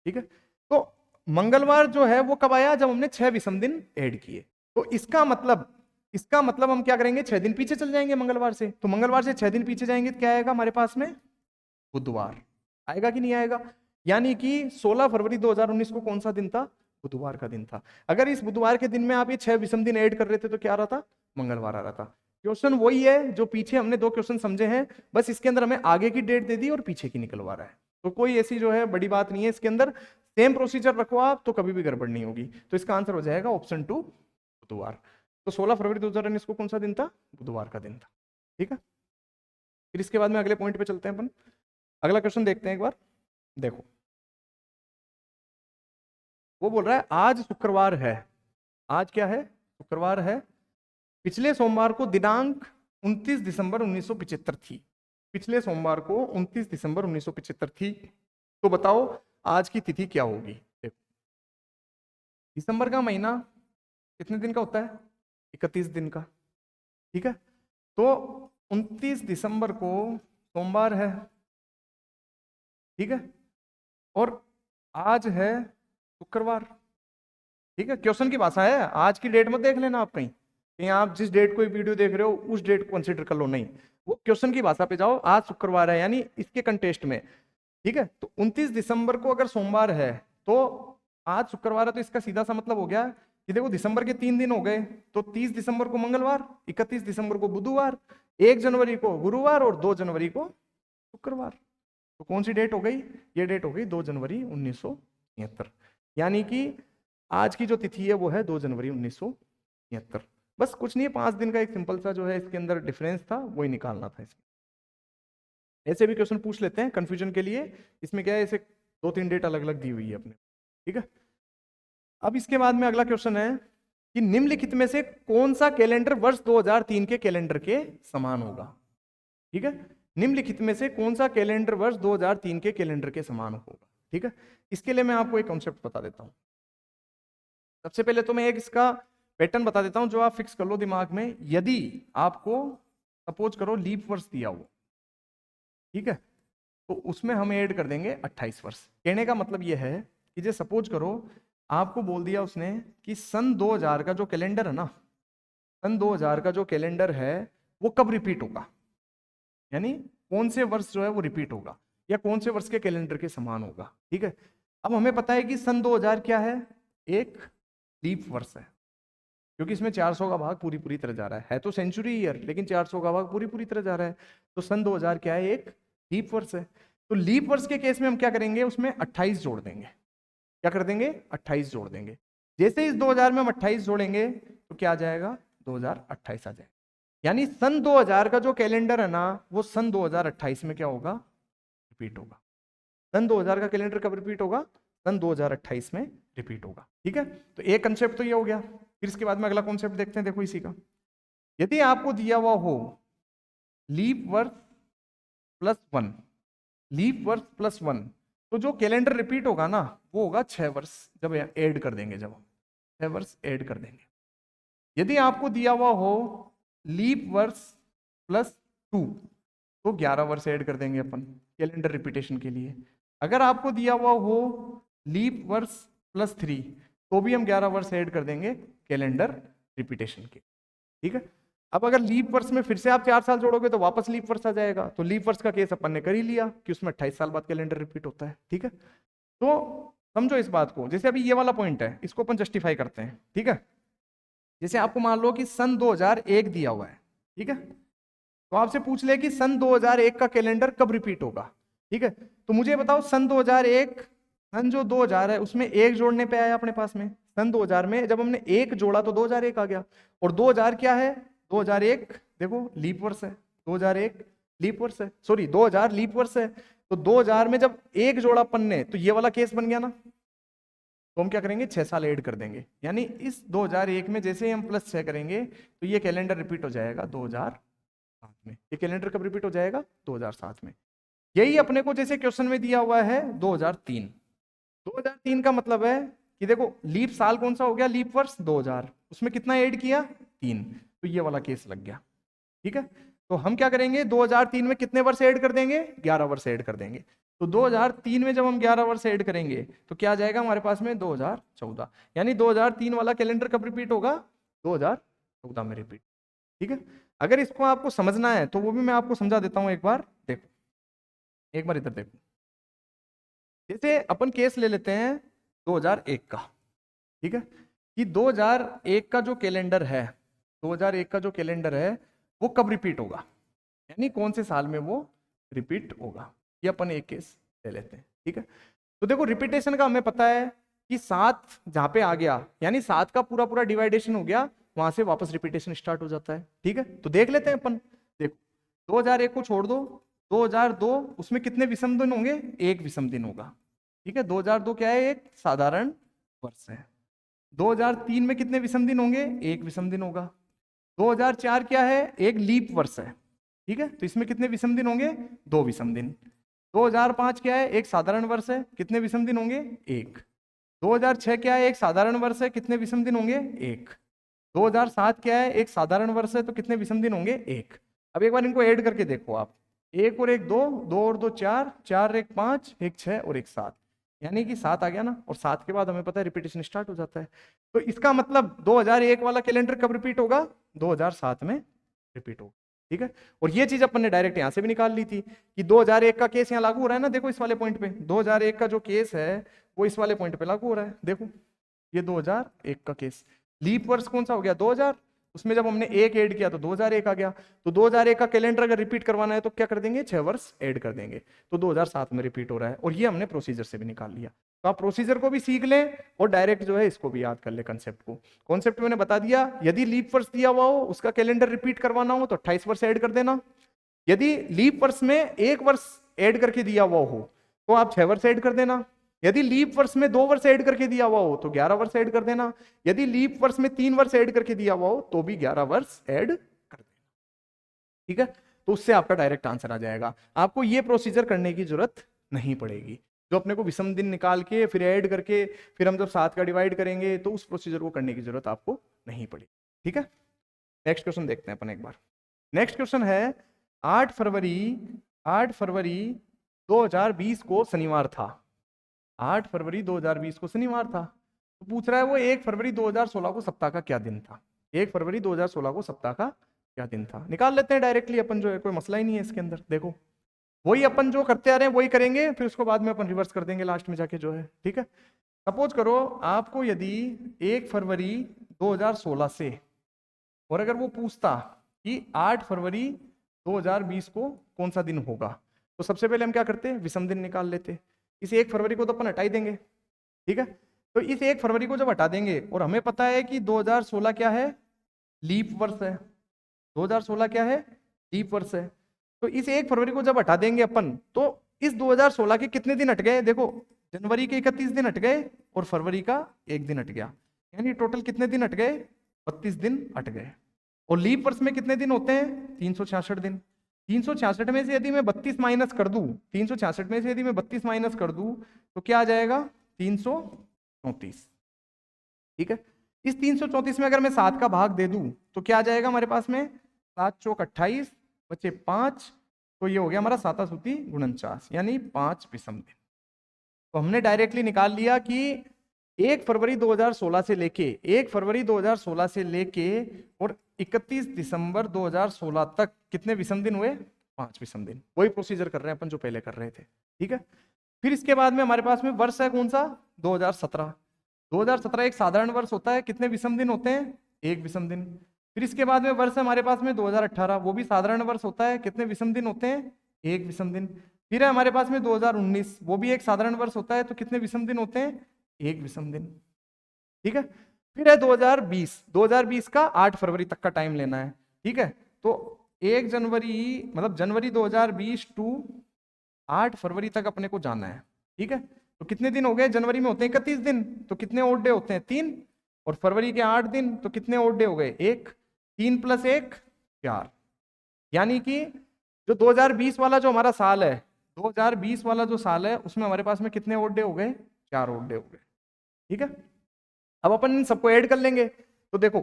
ठीक है। तो मंगलवार जो है वो कब आया, जब हमने 6 विषम दिन ऐड किए। तो इसका मतलब हम क्या करेंगे, 6 दिन पीछे चल जाएंगे मंगलवार से, तो मंगलवार से 6 दिन पीछे जाएंगे तो क्या आएगा हमारे पास में, बुधवार आएगा कि नहीं आएगा। यानी कि 16 फरवरी 2019 को कौन सा दिन था, बुधवार का दिन था। अगर इस बुधवार के दिन में आप ये 6 विषम दिन ऐड कर रहे थे तो क्या आ रहा था, मंगलवार आ रहा था। क्वेश्चन वही है जो पीछे हमने 2 क्वेश्चन समझे हैं, बस इसके अंदर हमें आगे की डेट दे दी और पीछे की निकलवा रहा है, तो कोई ऐसी जो है बड़ी बात नहीं है इसके अंदर। सेम प्रोसीजर रखो आप तो कभी भी गड़बड़ नहीं होगी। तो इसका आंसर हो जाएगा ऑप्शन 2, बुधवार। तो 16 फरवरी 2019 को कौन सा दिन था, बुधवार का दिन था, ठीक है। फिर इसके बाद में अगले पॉइंट पे चलते हैं अपन, अगला क्वेश्चन देखते हैं एक बार। देखो वो बोल रहा है आज शुक्रवार है, आज क्या है, शुक्रवार है, पिछले सोमवार को दिनांक 29 दिसंबर 1975 थी, पिछले सोमवार को 29 दिसंबर 1975 थी, तो बताओ आज की तिथि क्या होगी। देखो दिसंबर का महीना कितने दिन का होता है, 31 दिन का, ठीक है। तो 29 दिसंबर को सोमवार है, ठीक है, और आज है शुक्रवार, ठीक है। क्वेश्चन की भाषा है, आज की डेट मत देख लेना आप कहीं, आप जिस डेट को वीडियो देख रहे हो उस डेट को कंसीडर कर लो, नहीं, वो क्वेश्चन की भाषा पे जाओ, आज शुक्रवार है यानी इसके कंटेस्ट में, ठीक है। तो 29 दिसंबर को अगर सोमवार है तो आज शुक्रवार है, तो इसका सीधा सा मतलब हो गया कि देखो दिसंबर के 3 दिन हो गए, तो 30 दिसंबर को मंगलवार, 31 दिसंबर को बुधवार, 1 जनवरी को गुरुवार और 2 जनवरी को शुक्रवार। तो कौन सी डेट हो गई, ये डेट हो गई 2 जनवरी 1973, यानी कि आज की जो तिथि है वो है 2 जनवरी 1973। बस कुछ नहीं है, 5 दिन का एक सिंपल सा जो है इसके अंदर डिफरेंस था, वही निकालना था इसमें। ऐसे भी क्वेश्चन पूछ लेते हैं कंफ्यूजन के लिए, इसमें क्या है, ऐसे 2-3 डेट अलग अलग दी हुई है अपने, ठीक है। अब इसके बाद में अगला क्वेश्चन है कि निम्नलिखित में से कौन सा कैलेंडर वर्ष 2003 के कैलेंडर के समान होगा, ठीक है। निम्नलिखित में से कौन सा कैलेंडर वर्ष 2003 के कैलेंडर के समान होगा, ठीक है। इसके लिए मैं आपको एक कॉन्सेप्ट बता देता हूं। सबसे पहले तो मैं एक इसका पैटर्न बता देता हूं जो आप फिक्स कर लो दिमाग में। यदि आपको सपोज करो लीप वर्ष दिया हो, ठीक है, तो उसमें हम ऐड कर देंगे 28 वर्ष। कहने का मतलब यह है कि जो सपोज करो आपको बोल दिया उसने कि सन 2000 का जो कैलेंडर है ना, सन 2000 का जो कैलेंडर है वो कब रिपीट होगा, यानी कौन से वर्ष जो है वो रिपीट होगा या कौन से वर्ष के कैलेंडर के समान होगा। ठीक है, अब हमें पता है कि सन 2000 क्या है, एक लीप वर्ष है, क्योंकि इसमें 400 का भाग पूरी पूरी तरह जा रहा है तो सेंचुरी ईयर, लेकिन 400 का भाग पूरी पूरी तरह जा रहा है, तो सन 2000 क्या है, एक लीप वर्ष है। तो लीप वर्ष के केस में हम क्या करेंगे, उसमें 28 जोड़ देंगे। क्या कर देंगे, 28 जोड़ देंगे। जैसे इस 2000 में हम 28 जोड़ेंगे तो क्या आ जाएगा, 2028 आ जाएगा। यानी सन 2000 का जो कैलेंडर है ना वो सन 2028 में क्या होगा, रिपीट होगा। सन 2000 का कैलेंडर कब रिपीट होगा, सन 2028 में रिपीट होगा। ठीक है, तो एक कंसेप्ट तो ये हो गया। फिर इसके बाद में अगला कॉन्सेप्ट देखते हैं, देखो इसी का। यदि आपको दिया हुआ हो लीप वर्ष +1, लीप वर्ष +1, तो जो कैलेंडर रिपीट होगा ना वो होगा 6 वर्ष, जब ऐड कर देंगे, जब हम 6 वर्ष ऐड कर देंगे। यदि आपको दिया हुआ हो लीप वर्ष +2, तो 11 वर्ष ऐड कर देंगे अपन कैलेंडर रिपीटेशन के लिए। अगर आपको दिया हुआ हो लीप वर्ष +3, तो भी हम 11 वर्ष ऐड कर देंगे कैलेंडर रिपीटेशन के। ठीक है, अब अगर लीप वर्ष में फिर से आप 4 साल जोड़ोगे तो वापस लीप वर्ष आ जाएगा। तो लीप वर्ष का केस अपन ने कर ही लिया कि उसमें 28 साल बाद कैलेंडर रिपीट होता है। ठीक है, तो समझो इस बात को। जैसे अभी ये वाला पॉइंट है, इसको अपन जस्टिफाई करते हैं। ठीक है, जैसे आपको मान लो कि सन 2001 दिया हुआ है, ठीक है, तो आपसे पूछ ले कि सन 2001 का कैलेंडर कब रिपीट होगा। ठीक है, तो मुझे बताओ सन 2001, सन जो 2000 है उसमें एक जोड़ने पे आया अपने पास में। सन 2000 में जब हमने एक जोड़ा तो 2001 आ गया, और 2000 क्या है, 2001 देखो लीप वर्ष है, 2001 लीप वर्ष है, सॉरी 2000 लीप वर्ष है। तो 2000 में जब एक जोड़ा अपन ने, तो ये वाला केस बन गया ना, तो हम क्या करेंगे, 6 साल ऐड कर देंगे। यानी इस 2001 में जैसे ही हम +6 करेंगे तो ये कैलेंडर रिपीट हो जाएगा 2007 में। ये कैलेंडर कब रिपीट हो जाएगा, 2007 में। यही अपने को जैसे क्वेश्चन में दिया हुआ है 2003। 2003 का मतलब है कि देखो लीप साल कौन सा हो गया, लीप वर्ष 2000, उसमें कितना ऐड किया, 3, तो ये वाला केस लग गया। ठीक है, तो हम क्या करेंगे, 2003 में कितने वर्ष ऐड कर देंगे, 11 वर्ष ऐड कर देंगे। तो 2003 में जब हम 11 वर्ष ऐड करेंगे तो क्या आ जाएगा हमारे पास में, 2014। यानी 2003 वाला कैलेंडर कब रिपीट होगा, 2014 में रिपीट। ठीक है, अगर इसको आपको समझना है तो वो भी मैं आपको समझा देता हूं एक बार। देखो एक बार इधर देखो, जैसे अपन केस ले लेते हैं 2001 का। ठीक है, कि 2001 का जो कैलेंडर है, 2001 का जो कैलेंडर है वो कब रिपीट होगा, यानी कौन से साल में वो रिपीट होगा, ये अपन एक केस ले लेते हैं। ठीक है, तो देखो रिपीटेशन का हमें पता है कि 7 जहां पे आ गया, यानी 7 का पूरा पूरा डिवाइडेशन हो गया, वहां से वापस रिपीटेशन स्टार्ट हो जाता है। ठीक है, तो देख लेते हैं अपन। देखो 2001 को छोड़ दो, 2002 उसमें कितने विषम दिन होंगे, एक विषम दिन होगा। ठीक है, 2002 क्या है, एक साधारण वर्ष है। 2003 में कितने विषम दिन होंगे, एक विषम दिन होगा। 2004 क्या है, एक लीप वर्ष है। ठीक है, तो इसमें कितने विषम दिन होंगे, 2 विषम दिन। 2005 क्या है, एक साधारण वर्ष है, कितने विषम दिन होंगे, 1। 2006 क्या है, एक साधारण वर्ष है, कितने विषम दिन होंगे, 1। 2007 क्या है, एक साधारण वर्ष है, तो कितने विषम दिन होंगे, 1। अब एक बार इनको ऐड करके देखो आप, 1 और 1 2, 2 और 2 4, 4 और 1 5, 1 6 और 1 7, यानी कि 7 आ गया ना, और 7 के बाद हमें पता है रिपीटेशन स्टार्ट हो जाता है। तो इसका मतलब 2001 वाला कैलेंडर कब रिपीट होगा, 2007 में रिपीट होगा। ठीक है, और ये चीज अपन ने डायरेक्ट यहां से भी निकाल ली थी कि 2001 का केस यहां लागू हो रहा है ना। देखो इस वाले पॉइंट पे 2001 का जो केस है वो इस वाले पॉइंट पे लागू हो रहा है। देखो ये 2001 का केस, लीप वर्ष कौन सा हो गया, 2000, उसमें जब हमने एक ऐड किया तो 2001 आ गया। तो 2001 का कैलेंडर अगर रिपीट करवाना है तो क्या कर देंगे, 6 वर्ष ऐड कर देंगे, तो 2007 में रिपीट हो रहा है। और ये हमने प्रोसीजर से भी निकाल लिया। तो आप प्रोसीजर को भी सीख लें और डायरेक्ट जो है इसको भी याद कर ले कंसेप्ट को। कॉन्सेप्ट मैंने बता दिया, यदि लीप वर्ष दिया हुआ हो उसका कैलेंडर रिपीट करवाना हो तो 28 वर्ष ऐड कर देना। यदि लीप वर्ष में 1 वर्ष ऐड करके दिया हुआ हो तो आप 6 वर्ष ऐड कर देना। यदि लीप वर्ष में 2 वर्ष ऐड करके दिया हुआ हो तो 11 वर्ष ऐड कर देना। यदि लीप वर्ष में 3 वर्ष ऐड करके दिया हुआ हो तो भी 11 वर्ष ऐड कर देना। ठीक है, तो उससे आपका डायरेक्ट आंसर आ जाएगा। आपको ये प्रोसीजर करने की जरूरत नहीं पड़ेगी, जो अपने को विषम दिन निकाल के फिर ऐड करके फिर हम जब 7 का डिवाइड करेंगे तो उस प्रोसीजर को करने की जरूरत आपको नहीं पड़ेगी। ठीक है, नेक्स्ट क्वेश्चन देखते हैं अपन एक बार। नेक्स्ट क्वेश्चन है 8 फरवरी 2020 को शनिवार था। 8 फरवरी 2020 को शनिवार था। तो पूछ रहा है वो 1 फरवरी 2016 को सप्ताह का क्या दिन था। 1 फरवरी 2016 को सप्ताह का क्या दिन था, निकाल लेते हैं डायरेक्टली अपन, जो है कोई मसला ही नहीं है इसके अंदर। देखो वही अपन जो करते आ रहे हैं वही करेंगे, फिर उसको बाद में अपन रिवर्स कर देंगे लास्ट में जाके जो है, ठीक है। सपोज करो आपको यदि 1 फरवरी 2016 से, और अगर वो पूछता कि 8 फरवरी 2020 को कौन सा दिन होगा, तो सबसे पहले हम क्या करते हैं, विषम दिन निकाल लेते। इस 1 फरवरी को तो अपन हटा ही देंगे, ठीक है। तो इस 1 फरवरी को जब हटा देंगे, और हमें पता है कि 2016 क्या है, लीप वर्ष है। 2016 क्या है, लीप वर्ष है। तो इस 1 फरवरी को जब हटा देंगे अपन, तो इस 2016 के कितने दिन हट गए, देखो जनवरी के 31 दिन हट गए और फरवरी का 1 दिन हट गया, यानी टोटल कितने दिन हट गए, 32 दिन हट गए। और लीप वर्ष में कितने दिन होते हैं, 366 दिन। 366 में से यदि मैं 32 माइनस कर दूं, 366 में से यदि मैं 32 माइनस कर दूं, तो क्या आ जाएगा, 334, ठीक है। इस 334 में अगर मैं 7 का भाग दे दूं, तो क्या आ जाएगा हमारे पास में, 7 चौक 28 बचे 5, तो ये हो गया हमारा 7 सूती 49, यानी 5 विषम दिन। तो हमने डायरेक्टली निकाल लिया कि 1 फरवरी 2016 से लेके 1 फरवरी 2016 से लेके और 31 दिसंबर 2016 तक कितने विषम दिन हुए, 5 विषम दिन। वही प्रोसीजर कर रहे हैं अपन जो पहले कर रहे थे, ठीक है। फिर इसके बाद में हमारे पास में वर्ष है कौन सा, 2017। 2017 एक साधारण वर्ष होता है, कितने विषम दिन होते हैं, 1 विषम दिन। फिर इसके बाद में वर्ष है हमारे पास में 2018, वो भी साधारण वर्ष होता है, कितने विषम दिन होते हैं, 1 विषम दिन। फिर है हमारे पास में 2019, वो भी एक साधारण वर्ष होता है, तो कितने विषम दिन होते हैं, 1 विषम दिन, ठीक है। फिर है 2020, 2020 का 8 फरवरी तक का टाइम लेना है, ठीक है। तो 1 जनवरी मतलब जनवरी 2020 टू 8 फरवरी तक अपने को जाना है, ठीक है। तो कितने दिन हो गए, जनवरी में होते हैं 31 दिन, तो कितने ओड डे होते हैं, 3, और फरवरी के 8 दिन, तो कितने ओड डे हो गए, 1, 3 + 1 4। यानी कि जो 2020 वाला जो हमारा साल है, 2020 वाला जो साल है, उसमें हमारे पास में कितने ओड डे हो गए, 4 ओड डे हो गए, ठीक है। अब अपन इन सबको ऐड कर लेंगे, तो देखो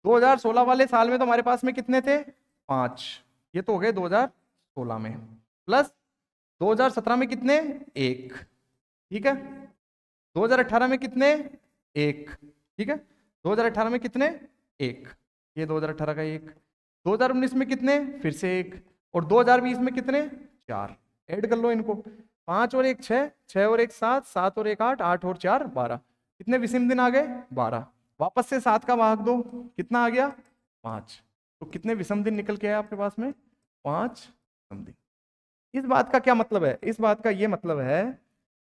2016 वाले साल में तो हमारे पास में कितने थे, 5, ये तो हो गए 2016 में, प्लस 2017 में कितने, 1, ठीक है। 2018 में कितने, 1, ठीक है। 2018 में कितने, 1, ये 2018 का 1। 2019 में कितने, फिर से 1, और 2020 में कितने, 4। ऐड कर लो इनको, 5 और 1 6, 6 और 1 7, 7 और 1 8, 8 और 4 12, कितने विषम दिन आ गए, 12। वापस से 7 का भाग दो, कितना आ गया, 5। तो कितने विषम दिन निकल के आए आपके पास में, 5 विषम दिन। इस बात का क्या मतलब है, इस बात का ये मतलब है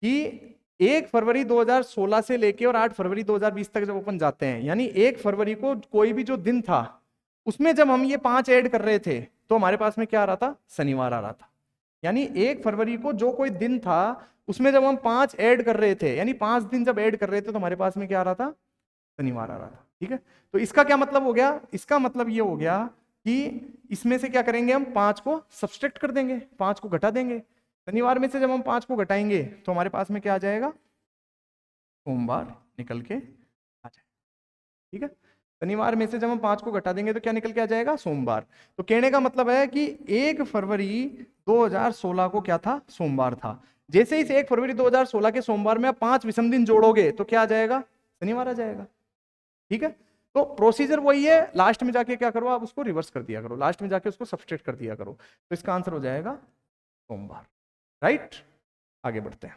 कि 1 फरवरी 2016 से लेके और 8 फरवरी 2020 तक जब अपन जाते हैं, यानी 1 फरवरी को कोई भी जो दिन था, उसमें जब हम ये 5 ऐड कर रहे थे, तो हमारे पास में क्या आ रहा था, शनिवार आ रहा था। यानी 1 फरवरी को जो कोई दिन था, उसमें जब हम 5 ऐड कर रहे थे, यानी 5 दिन जब ऐड कर रहे थे, तो हमारे पास में क्या आ रहा था, शनिवार आ रहा था, ठीक है। तो इसका क्या मतलब हो गया, इसका मतलब ये हो गया कि इसमें से क्या करेंगे, हम 5 को सब्सट्रैक्ट कर देंगे, 5 को घटा देंगे। शनिवार में से जब हम 5 को घटाएंगे, तो हमारे पास में क्या आ जाएगा, सोमवार निकल के आ जाएगा, ठीक है। शनिवार में से जब हम 5 को घटा देंगे, तो क्या निकल के आ जाएगा, सोमवार। तो कहने का मतलब है कि 1 फरवरी 2016 को क्या था, सोमवार था। जैसे इस 1 फरवरी 2016 के सोमवार में आप 5 विषम दिन जोड़ोगे, तो क्या आ जाएगा, शनिवार आ जाएगा, ठीक है। तो प्रोसीजर वही है, लास्ट में जाके क्या करो, आप उसको रिवर्स कर दिया करो, लास्ट में जाके उसको सब्सट्रैक्ट कर दिया करो, तो इसका आंसर हो जाएगा सोमवार, राइट। आगे बढ़ते हैं।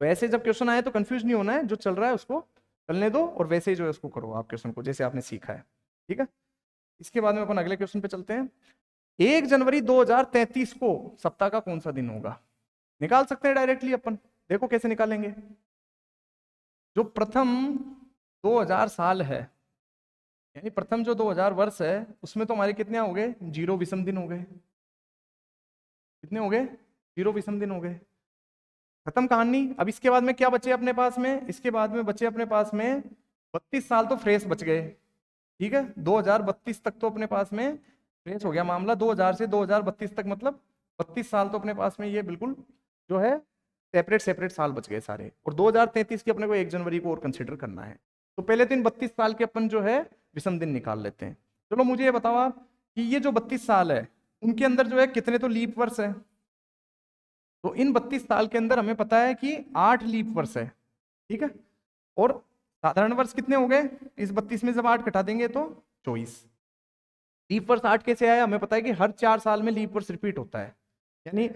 वैसे जब क्वेश्चन आए तो कंफ्यूज नहीं होना है, जो चल रहा है उसको चलने दो, और वैसे ही जो है उसको करो आप क्वेश्चन को, जैसे आपने सीखा है, ठीक है। इसके बाद में अपन अगले क्वेश्चन पे चलते हैं। 1 जनवरी 2033 को सप्ताह का कौन सा दिन होगा, निकाल सकते हैं डायरेक्टली अपन। देखो कैसे निकालेंगे, जो प्रथम 2000 साल है, यानी प्रथम जो 2000 वर्ष है, उसमें तो हमारे कितने हो गए, 0 विषम दिन हो गए। कितने हो गए, 0 विषम दिन हो गए, खत्म कहानी। अब इसके बाद में क्या बचे अपने पास में, इसके बाद में बचे अपने पास में 32 साल तो फ्रेश बच गए, ठीक है। 2032 तक तो अपने पास में फ्रेश हो गया मामला, 2000 से 2032 तक मतलब 32 साल तो अपने पास में ये बिल्कुल जो है सेपरेट सेपरेट साल बच गए सारे। और 2033 की अपने को 1 जनवरी को और कंसिडर करना है, तो पहले तो इन 32 साल के अपन जो है विषम दिन निकाल लेते हैं। चलो मुझे ये बताओ आप कि ये जो 32 साल है, उनके अंदर जो है कितने तो लीप वर्ष है। तो इन 32 साल के अंदर हमें पता है कि 8 लीप वर्ष है, ठीक है। और साधारण वर्ष कितने हो गए? इस 32 में जब 8 घटा देंगे तो 24। लीप वर्ष 8 कैसे आया? हमें पता है कि हर 4 साल में लीप वर्ष रिपीट होता है, यानी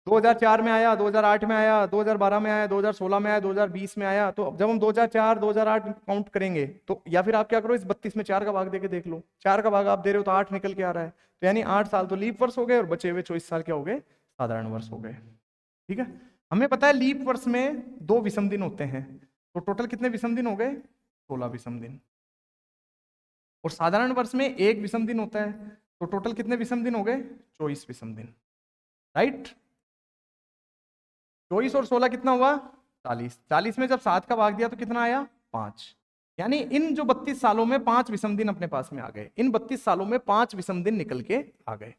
2004 में आया, 2008 में आया, 2012 में आया, 2016 में आया, 2020 में आया। तो जब हम 2004 2008 काउंट करेंगे तो, या फिर आप क्या करो, इस 32 में 4 का भाग देके देख लो, 4 का भाग आप दे रहे हो तो 8 निकल के आ रहा है, तो यानी 8 साल तो लीप वर्ष हो गए और बचे हुए 24 साल क्या हो गए? साधारण वर्ष हो गए। ठीक है, हमें पता है लीप वर्ष में 2 विषम दिन होते हैं, तो टोटल कितने विषम दिन हो गए? 16 विषम दिन। और साधारण वर्ष में 1 विषम दिन होता है, तो टोटल कितने विषम दिन हो गए? 24 विषम दिन। राइट, 24 और 16 कितना हुआ? 40। 40 में जब 7 का भाग दिया तो कितना आया? 5। यानी इन जो 32 सालों में 5 विषम दिन अपने पास में आ गए, इन 32 सालों में 5 विषम दिन निकल के आ गए।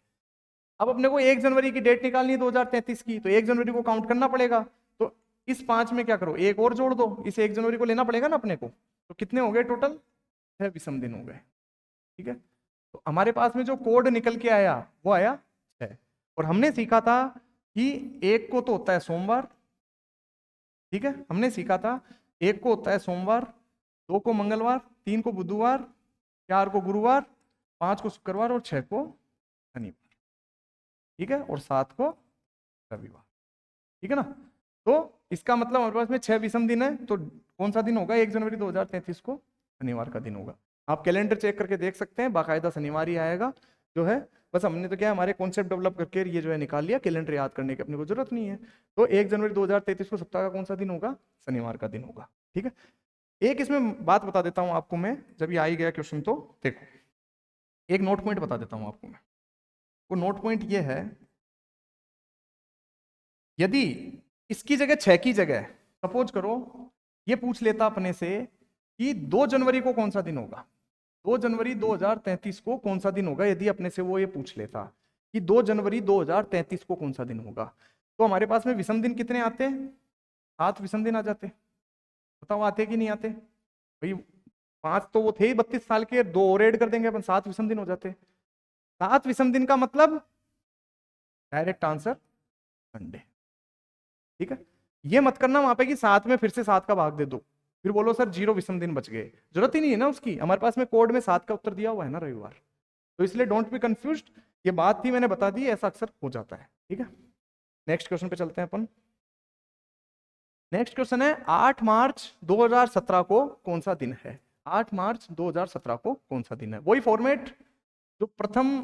अब अपने को 1 जनवरी की डेट निकालनी है 2033 की, तो 1 जनवरी को काउंट करना पड़ेगा, तो इस 5 में क्या करो, 1 और जोड़ दो, इस 1 जनवरी को लेना पड़ेगा ना अपने को, तो कितने हो गए टोटल? 6 विषम दिन हो गए। ठीक है, तो हमारे पास में जो कोड निकल के आया वो आया 6। और हमने सीखा था कि 1 को तो होता है सोमवार, ठीक है, हमने सीखा था 1 को होता है सोमवार, 2 को मंगलवार, 3 को बुधवार, 4 को गुरुवार, 5 को शुक्रवार और 6 को शनिवार। ठीक है, और 7 को रविवार। ठीक है ना, तो इसका मतलब हमारे पास में 6 विषम दिन है, तो कौन सा दिन होगा? 1 जनवरी 2033 को शनिवार का दिन होगा। आप कैलेंडर चेक करके देख सकते हैं, बाकायदा शनिवार ही आएगा जो है। बस हमने तो क्या हमारे कॉन्सेप्ट डेवलप करके ये जो है निकाल लिया, कैलेंडर याद करने की अपने को जरूरत नहीं है। तो 1 जनवरी 2033 को सप्ताह का कौन सा दिन होगा? शनिवार का दिन होगा। ठीक है, एक इसमें बात बता देता हूं आपको मैं, जब ये आ ही गया क्वेश्चन तो देखो, एक नोट पॉइंट बता देता हूं आपको मैं। वो नोट पॉइंट ये है, यदि इसकी जगह 6 की जगह सपोज करो ये पूछ लेता अपने से कि 2 जनवरी को कौन सा दिन होगा, 2 जनवरी 2033 को कौन सा दिन होगा, यदि अपने से वो ये पूछ लेता कि 2 जनवरी 2033 को कौन सा दिन होगा, तो हमारे पास में विषम दिन कितने आते? 7 विषम दिन आ जाते। बताओ आते कि नहीं आते? भाई 5 तो वो थे ही 32 साल के, 2 और ऐड कर देंगे अपन, 7 विषम दिन हो जाते। 7 विषम दिन का मतलब डायरेक्ट आंसर संडे। ठीक है, ये मत करना वहां पे कि 7 में फिर से 7 का भाग दे दो, फिर बोलो सर 0 विषम दिन बच गए, जरूरत ही नहीं है ना उसकी, हमारे पास में कोड में 7 का उत्तर दिया हुआ है ना रविवार, तो इसलिए डोंट बी कंफ्यूज्ड, ये बात थी मैंने बता दी, ऐसा अक्सर हो जाता है। ठीक है, नेक्स्ट क्वेश्चन पे चलते हैं अपन। नेक्स्ट क्वेश्चन है 8 मार्च 2017 को कौन सा दिन है? 8 मार्च 2017 को कौन सा दिन है? वही फॉर्मेट जो प्रथम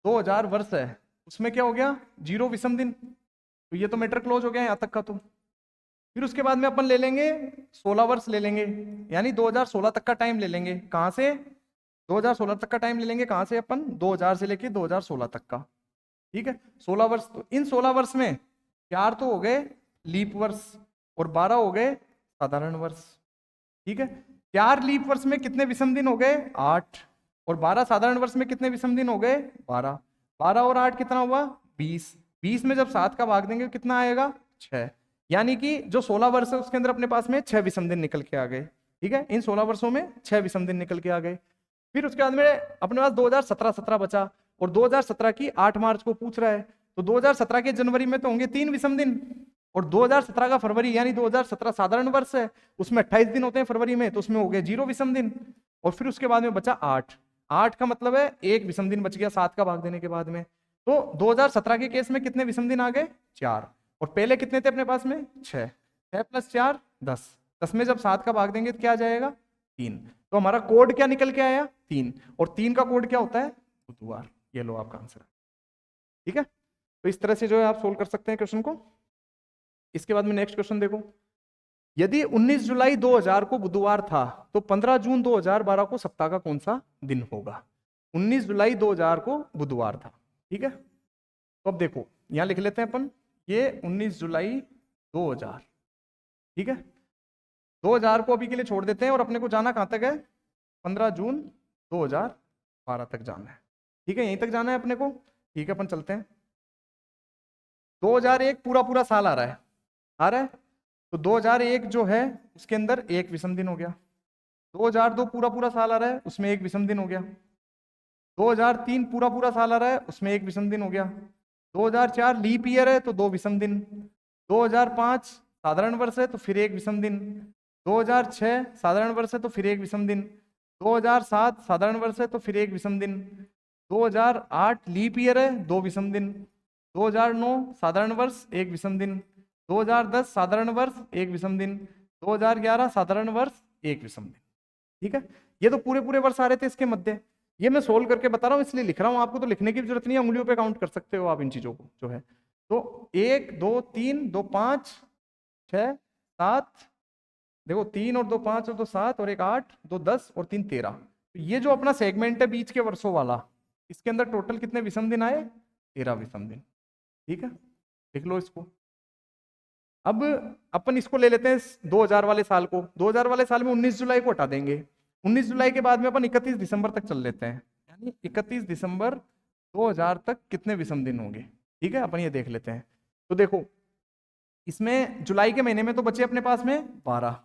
2000 वर्ष है उसमें क्या हो गया? 0 विषम दिन, तो ये तो मैटर क्लोज हो गया यहां तक का। तो फिर उसके बाद में अपन ले लेंगे 16 वर्ष ले लेंगे, यानी 2016 तक का टाइम ले लेंगे। कहां से? 2016 तक का टाइम ले लेंगे, कहां से? अपन 2000 से लेके 2016 तक का। ठीक है, 16 वर्ष, तो इन 16 वर्ष में 4 तो हो गए लीप वर्ष और 12 हो गए साधारण वर्ष। ठीक है, 4 लीप वर्ष में कितने विषम दिन हो गए? 8। और 12 साधारण वर्ष में कितने विषम दिन हो गए? 12। 12 और 8 कितना हुआ? 20। 20 में जब 7 का भाग देंगे कितना आएगा? 6। यानी कि जो 16 वर्ष है उसके अंदर अपने पास में 6 विषम दिन निकल के आ गए। ठीक है, इन 16 वर्षों में 6 विषम दिन निकल के आ गए। फिर उसके बाद में अपने पास 2017 बचा, और 2017 की 8 मार्च को पूछ रहा है, तो 2017 के जनवरी में तो होंगे 3 विषम दिन, और 2017 का फरवरी यानी 2017 साधारण वर्ष है, उसमें 28 दिन होते हैं फरवरी में, तो उसमें हो गए 0 विषम दिन। और फिर उसके बाद में बचा 8। 8 का मतलब है 1 विषम दिन बच गया 7 का भाग देने के बाद में। तो 2017 के केस में कितने विषम दिन आ गए? 4। और पहले कितने थे अपने पास में? 6। 6 + 4 10। 10 में जब 7 का भाग देंगे तो क्या आ जाएगा? 3। तो हमारा कोड क्या निकल के आया? 3। और 3 का कोड क्या होता है? बुधवार। ये लो आपका आंसर। ठीक है, तो इस तरह से जो है आप सोल्व कर सकते हैं क्वेश्चन को। इसके बाद में नेक्स्ट क्वेश्चन देखो, यदि 19 जुलाई 2000 को बुधवार था तो 15 जून 2012 को सप्ताह का कौन सा दिन होगा? 19 जुलाई 2000 को बुधवार था। ठीक है, तो अब देखो यहां लिख लेते हैं अपन, ये 19 जुलाई 2000। ठीक है, 2000 को अभी के लिए छोड़ देते हैं और अपने को जाना कहां तक है? 15 जून 2012 तक जाना है। ठीक है, यहीं तक जाना है अपने को। ठीक है, अपन चलते हैं। 2001 पूरा साल आ रहा है, आ रहा है, तो 2001 जो है उसके अंदर 1 विषम दिन हो गया। 2002 पूरा साल आ रहा है, उसमें 1 विषम दिन हो गया। 2003 पूरा साल आ रहा है, उसमें 1 विषम दिन हो गया। 2004 लीप ईयर है तो 2 विषम दिन। 2005 साधारण वर्ष है तो फिर 1 विषम दिन। 2006 साधारण वर्ष है तो फिर एक विषम दिन, 2007 साधारण वर्ष है तो फिर एक विषम दिन, 2008 लीप ईयर है 2 विषम दिन, 2009 साधारण वर्ष 1 विषम दिन, 2010 साधारण वर्ष 1 विषम दिन, 2011 साधारण वर्ष 1 विषम दिन। ठीक है, ये तो पूरे पूरे वर्ष आ रहे थे इसके मध्य। ये मैं सोल्व करके बता रहा हूँ इसलिए लिख रहा हूँ, आपको तो लिखने की जरूरत नहीं है, उंगलियों पे काउंट कर सकते हो आप इन चीजों को जो है। तो 1 2 3 2 5 6 7, देखो 3 और 2 5 और 2 7 और 1 8, 2 10 और 3 13। तो ये जो अपना सेगमेंट है बीच के वर्षों वाला, इसके अंदर टोटल कितने विषम दिन आए? 13 विषम दिन। ठीक है, लिख लो इसको। अब अपन इसको ले लेते हैं 2000 वाले साल को। 2000 वाले साल में 19 जुलाई को हटा देंगे। 19 जुलाई के बाद में अपन 31 दिसंबर तक चल लेते हैं, यानी 31 दिसंबर 2000 तक कितने विषम दिन होंगे। ठीक है, अपन ये देख लेते हैं। तो देखो इसमें जुलाई के महीने में तो बचे अपने पास में 12,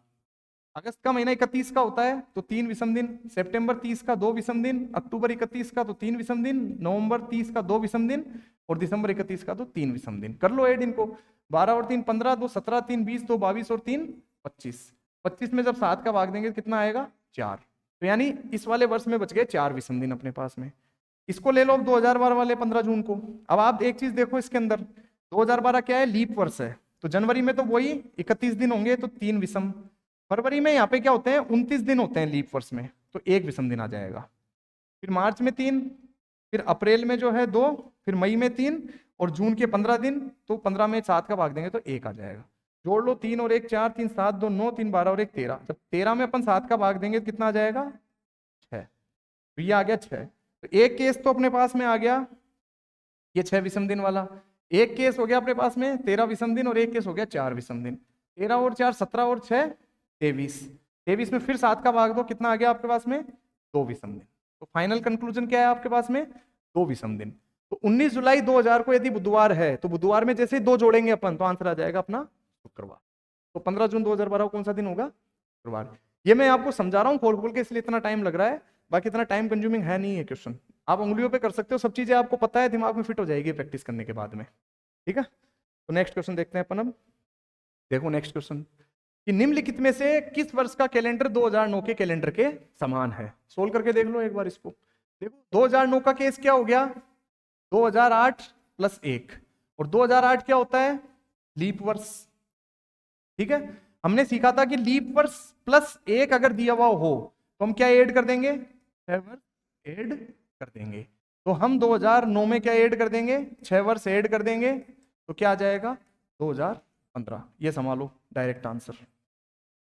अगस्त का महीना 31 का होता है तो 3 विषम दिन, सितंबर 30 का 2 विषम दिन, अक्टूबर 31 का तो 3 विषम दिन, नवंबर 30 का 2 विषम दिन और दिसंबर 31 का तो 3 विषम दिन। कर लो ऐड इनको, 12 और 3 15, 2 17, 3 20, 2 22 और 3 25। 25 में जब 7 का भाग देंगे तो कितना आएगा? 4। तो यानी इस वाले वर्ष में बच गए 4 विषम दिन अपने पास में। इसको ले लो अब 2012 वाले 15 जून को। अब आप एक चीज देखो इसके अंदर, 2012 क्या है? लीप वर्ष है, तो जनवरी में तो वही 31 दिन होंगे तो 3 विषम, फरवरी में यहाँ पे क्या होते हैं? 29 दिन होते हैं लीप वर्ष में, तो 1 विषम दिन आ जाएगा। फिर मार्च में 3, फिर अप्रैल में जो है 2, फिर मई में 3 और जून के 15 दिन, तो 15 में 7 का भाग देंगे तो 1 आ जाएगा। जोड़ लो 3 और 1 4, 3 7, 2 9, 3 12 और 1 13। जब 13 में अपन 7 का भाग देंगे तो कितना आ जाएगा? 6। तो ये आ गया 6। तो एक केस तो अपने पास में आ गया ये 6 विषम दिन वाला, एक केस हो गया अपने पास में 13 विषम दिन और एक केस हो गया 4 विषम दिन। 13 और 4 17 और 6 23। 23 में फिर 7 का भाग दो, कितना आ गया आपके पास में? 2 विषम दिन। तो फाइनल कंक्लूजन क्या है आपके पास में? 2 विषम दिन। तो 19 जुलाई 2000 को यदि बुधवार है तो बुधवार में जैसे ही 2 जोड़ेंगे अपन तो आंसर आ जाएगा अपना शुक्रवार। तो 15 जून 2012 को कौन सा दिन होगा? शुक्रवार। ये मैं आपको समझा रहा हूँ खोल खोल के, इसलिए इतना टाइम लग रहा है, बाकी इतना टाइम कंज्यूमिंग है नहीं है क्वेश्चन। आप उंगलियों पे कर सकते हो, सब चीजें आपको पता है, दिमाग में फिट हो जाएगी प्रैक्टिस करने के बाद में। ठीक है, तो नेक्स्ट क्वेश्चन देखते हैं अपन अब। देखो नेक्स्ट क्वेश्चन कि निम्नलिखित में से किस वर्ष का कैलेंडर 2009 के कैलेंडर के समान है? सोल्व करके देख लो एक बार इसको। देखो 2009 का केस क्या हो गया? 2008 प्लस 1, और 2008 क्या होता है? लीप वर्ष। ठीक है, हमने सीखा था कि लीप वर्ष प्लस 1 अगर दिया हुआ हो तो हम क्या ऐड कर देंगे? 6 वर्ष ऐड कर देंगे। तो हम 2009 में क्या ऐड कर देंगे? 6 वर्ष ऐड कर देंगे, तो क्या आ जाएगा? 2015। ये संभालो डायरेक्ट आंसर।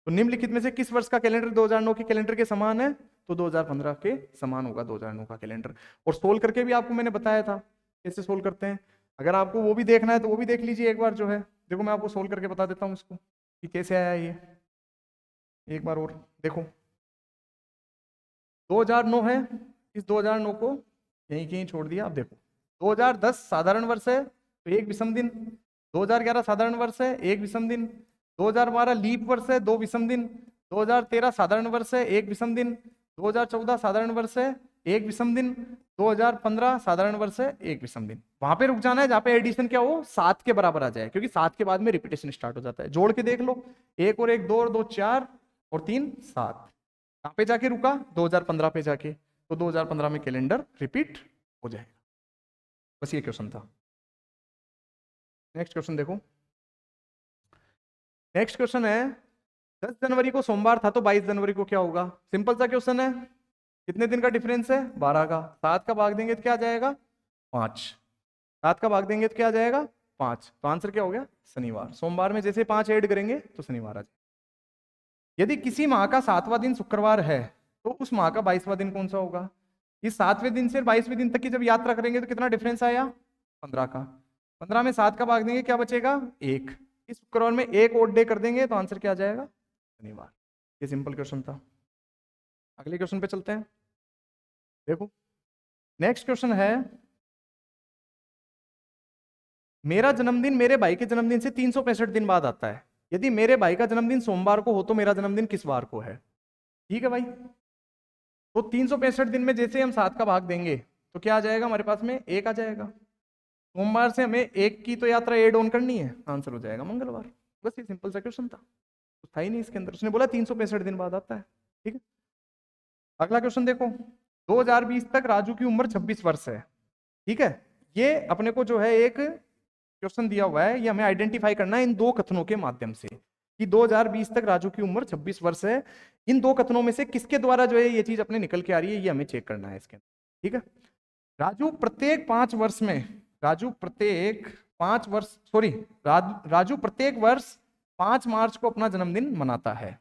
तो निम्नलिखित में से किस वर्ष का कैलेंडर 2009 के कैलेंडर के समान है? तो 2015 के समान होगा 2009 का कैलेंडर। और सोल्व करके भी आपको मैंने बताया था कैसे सोल्व करते हैं, अगर आपको वो भी देखना है तो वो भी देख लीजिए एक बार जो है। देखो मैं आपको सोल्व करके बता देता हूँ इसको कि कैसे आया ये, एक बार और देखो। 2009 है, इस 2009 को यहीं कहीं छोड़ दिया। अब देखो 2010 साधारण वर्ष है तो 1 विषम दिन, 2011 साधारण वर्ष है 1 विषम दिन, 2012 लीप वर्ष है 2 विषम दिन, 2013 साधारण वर्ष है 1 विषम दिन, 2014 साधारण वर्ष है 1 विषम दिन, 2015 साधारण वर्ष है 1 विषम दिन। वहां पे रुक जाना है जहां पे एडिशन क्या हो 7 के बराबर आ जाए, क्योंकि 7 के बाद में रिपीटेशन स्टार्ट हो जाता है। जोड़ के देख लो, 1 और 1 2 और 2 4 और 3 7। कहां पे जाके रुका? 2015 पे जाके। तो 2015 में कैलेंडर रिपीट हो जाएगा। बस ये क्वेश्चन था। नेक्स्ट क्वेश्चन देखो। नेक्स्ट क्वेश्चन है 10 जनवरी को सोमवार था तो 22 जनवरी को क्या होगा? सिंपल सा क्वेश्चन है। कितने दिन का डिफरेंस है? 12 का। 7 का भाग देंगे तो क्या आ जाएगा? 5। 7 का भाग देंगे तो क्या आ जाएगा? 5। तो आंसर क्या हो गया? शनिवार। सोमवार में जैसे 5 ऐड करेंगे तो शनिवार आ जाएगा। यदि किसी माह का 7वां दिन शुक्रवार है तो उस माह का 22वां दिन कौन सा होगा? इस 7वें दिन से 22वें दिन तक की जब यात्रा करेंगे तो कितना डिफरेंस आया? 15 का। 15 में 7 का भाग देंगे क्या बचेगा? 1। इस शुक्रवार में 1 और डे कर देंगे तो आंसर क्या आ जाएगा? शनिवार। ये सिंपल क्वेश्चन था। अगले क्वेश्चन पे चलते हैं। देखो नेक्स्ट क्वेश्चन है, मेरा जन्मदिन मेरे भाई के जन्मदिन से 365 दिन बाद आता है। यदि मेरे भाई का जन्मदिन सोमवार को हो तो मेरा जन्मदिन किस वार को है? ठीक है भाई, तो 365 दिन में जैसे हम 7 का भाग देंगे तो क्या आ जाएगा हमारे पास में? 1 आ जाएगा। सोमवार से हमें 1 की तो यात्रा एड ऑन करनी है, आंसर हो जाएगा मंगलवार। बस ये सिंपल सा क्वेश्चन था। तो था ही नहीं इसके अंदर, उसने बोला 365 दिन बाद आता है। ठीक है, अगला क्वेश्चन देखो, 2020 तक राजू की उम्र 26 वर्ष है। ठीक है, ये अपने को जो है एक क्वेश्चन दिया हुआ है, ये हमें आइडेंटिफाई करना है इन दो कथनों के माध्यम से कि 2020 तक राजू की उम्र 26 वर्ष है। इन दो कथनों में से किसके द्वारा जो है ये चीज अपने निकल के आ रही है, ये हमें चेक करना है इसके अंदर। ठीक है, राजू प्रत्येक 5 वर्ष में, राजू प्रत्येक 5 वर्ष, सॉरी, राजू प्रत्येक वर्ष 5 मार्च को अपना जन्मदिन मनाता है।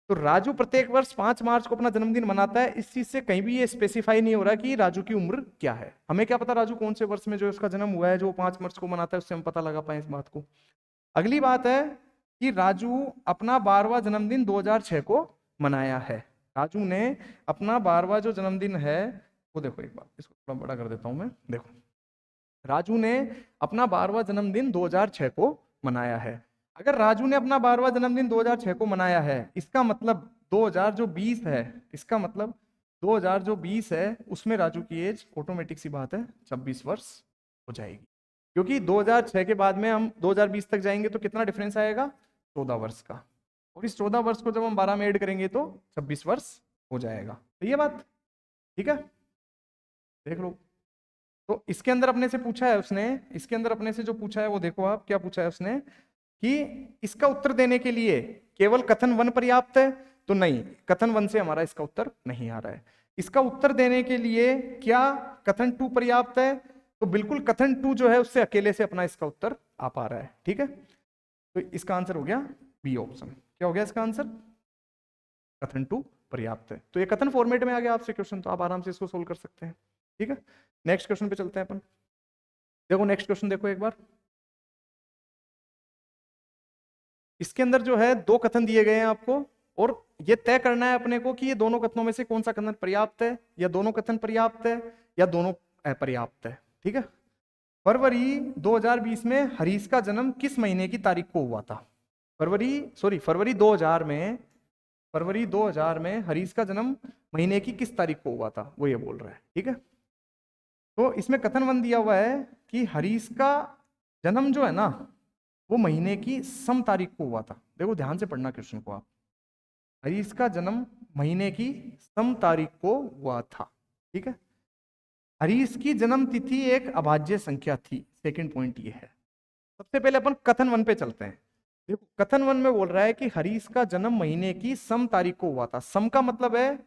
तो राजू प्रत्येक वर्ष 5 मार्च को अपना जन्मदिन मनाता है, इस चीज से कहीं भी ये स्पेसिफाई नहीं हो रहा कि राजू की उम्र क्या है। हमें क्या पता राजू कौन से वर्ष में जो उसका जन्म हुआ है, जो 5 मार्च को मनाता है, उससे हम पता लगा पाए इस बात को। अगली बात है कि राजू अपना 12वां जन्मदिन 2006 को मनाया है। राजू ने अपना 12वां जो जन्मदिन है वो, देखो एक बार इसको थोड़ा बड़ा कर देता हूं मैं, देखो राजू ने अपना 12वां जन्मदिन 2006 को मनाया है। अगर राजू ने अपना 12वां जन्मदिन 2006 को मनाया है, इसका मतलब 2000 जो 20 है, इसका मतलब 2000 जो 20 है उसमें राजू की एज ऑटोमेटिक सी बात है 26 वर्ष हो जाएगी, क्योंकि 2006 के बाद में हम 2020 तक जाएंगे तो कितना डिफरेंस आएगा, 14 वर्ष का, और इस 14 वर्ष को जब हम 12 में ऐड करेंगे तो 26 वर्ष हो जाएगा। तो ये बात ठीक है, देख लो। तो इसके अंदर अपने से पूछा है उसने, इसके अंदर अपने से जो पूछा है वो देखो आप, क्या पूछा है उसने कि इसका उत्तर देने के लिए केवल कथन 1 पर्याप्त है, तो नहीं, कथन 1 से हमारा इसका उत्तर नहीं आ रहा है। इसका उत्तर देने के लिए क्या कथन 2 पर्याप्त है, तो बिल्कुल कथन 2 जो है उससे अकेले से अपना इसका उत्तर आ पा रहा है। ठीक है, तो इसका आंसर हो गया बी ऑप्शन। क्या हो गया इसका आंसर, कथन 2 पर्याप्त है। तो ये कथन फॉर्मेट में आ गया आपसे क्वेश्चन, तो आप आराम से इसको सोल्व कर सकते हैं। ठीक है, नेक्स्ट क्वेश्चन पे चलते हैं अपन। देखो नेक्स्ट क्वेश्चन देखो एक बार, इसके अंदर जो है 2 कथन दिए गए हैं आपको, और ये तय करना है अपने को कि ये दोनों कथनों में से कौन सा कथन पर्याप्त है, या दोनों कथन पर्याप्त है, या दोनों अपर्याप्त है। ठीक है, फरवरी 2020 में हरीश का जन्म किस महीने की तारीख को हुआ था। फरवरी 2000 में, फरवरी 2000 में हरीश का जन्म महीने की किस तारीख को हुआ था, वो ये बोल रहा है। ठीक है, तो इसमें कथन 1 दिया हुआ है कि हरीश का जन्म जो है ना वो महीने की सम तारीख को हुआ था। देखो ध्यान से पढ़ना क्वेश्चन को आप, हरीश का जन्म महीने की सम तारीख को हुआ था। ठीक है, हरीश की जन्म तिथि एक अभाज्य संख्या थी। सेकंड पॉइंट ये है। सबसे पहले अपन कथन 1 पे चलते हैं। देखो कथन 1 में बोल रहा है कि हरीश का जन्म महीने की सम तारीख को हुआ था। सम का मतलब है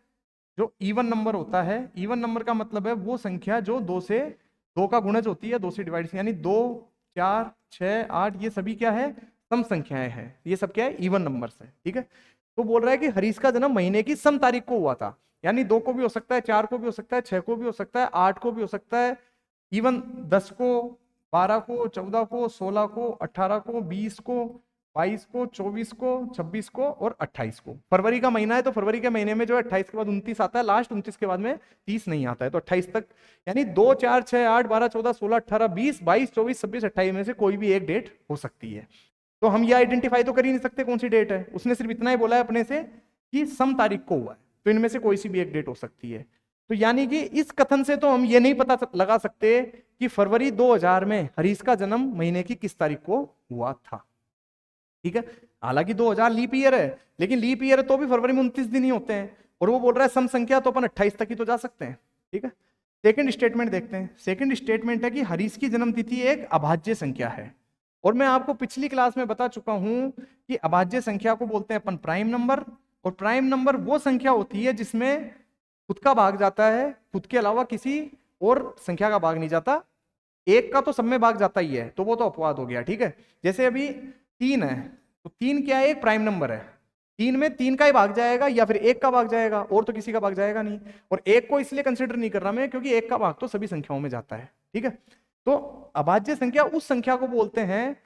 जो इवन नंबर होता है, इवन नंबर का मतलब है वो संख्या जो 2 का गुणज होती है, 2 से डिवाइड, यानी 2, 4, 6, 8, ये सभी क्या है, सम संख्याएं हैं, ये सब क्या है, इवन नंबर्स है। ठीक है, तो बोल रहा है कि हरीश का जन्म महीने की सम तारीख को हुआ था, यानी 2 को भी हो सकता है, 4 को भी हो सकता है, 6 को भी हो सकता है, 8 को भी हो सकता है, इवन 10 को, 12 को, 14 को, 16 को, 18 को, 20 को, 22 को, 24 को, 26 को और 28 को। फरवरी का महीना है तो फरवरी के महीने में जो है 28 के बाद 29 आता है लास्ट, 29 के बाद में 30 नहीं आता है, तो 28 तक, यानी 2, 4, 6, 8, 12, 14, 16, 18, 20, 22, 24, 26, 28 में से कोई भी एक डेट हो सकती है। तो हम ये आइडेंटिफाई तो कर ही नहीं सकते कौन सी डेट है, उसने सिर्फ इतना ही बोला है अपने से कि सम तारीख को हुआ है, तो इनमें से कोई सी भी एक डेट हो सकती है। तो यानी कि इस कथन से तो हम ये नहीं पता लगा सकते कि फरवरी 2000 में हरीश का जन्म महीने की किस तारीख को हुआ था। ठीक है, हालांकि 2000 लीप ईयर है, लेकिन लीप ईयर तो भी फरवरी में 29 दिन ही होते हैं, और वो बोल रहा है सम संख्या, तो अपन 28 तक ही तो जा सकते हैं। ठीक है, सेकंड स्टेटमेंट देखते हैं। सेकंड स्टेटमेंट है कि हरीश की जन्म तिथि एक अभाज्य संख्या है, और मैं आपको पिछली क्लास में बता चुका हूं कि अभाज्य संख्या को बोलते हैं अपन प्राइम नंबर, और प्राइम नंबर वो संख्या होती है जिसमें खुद का भाग जाता है, खुद के अलावा किसी और संख्या का भाग नहीं जाता। एक का तो सब में भाग जाता ही है, तो वो तो अपवाद हो गया। ठीक है, जैसे अभी 3 है, तो 3 क्या है, एक प्राइम नंबर है, 3 में 3 का ही भाग जाएगा या फिर 1 का भाग जाएगा, और तो किसी का भाग जाएगा नहीं। और 1 को इसलिए कंसिडर नहीं कर रहा मैं क्योंकि 1 का भाग तो सभी संख्याओं में जाता है। ठीक है, तो अभाज्य संख्या उस संख्या को बोलते हैं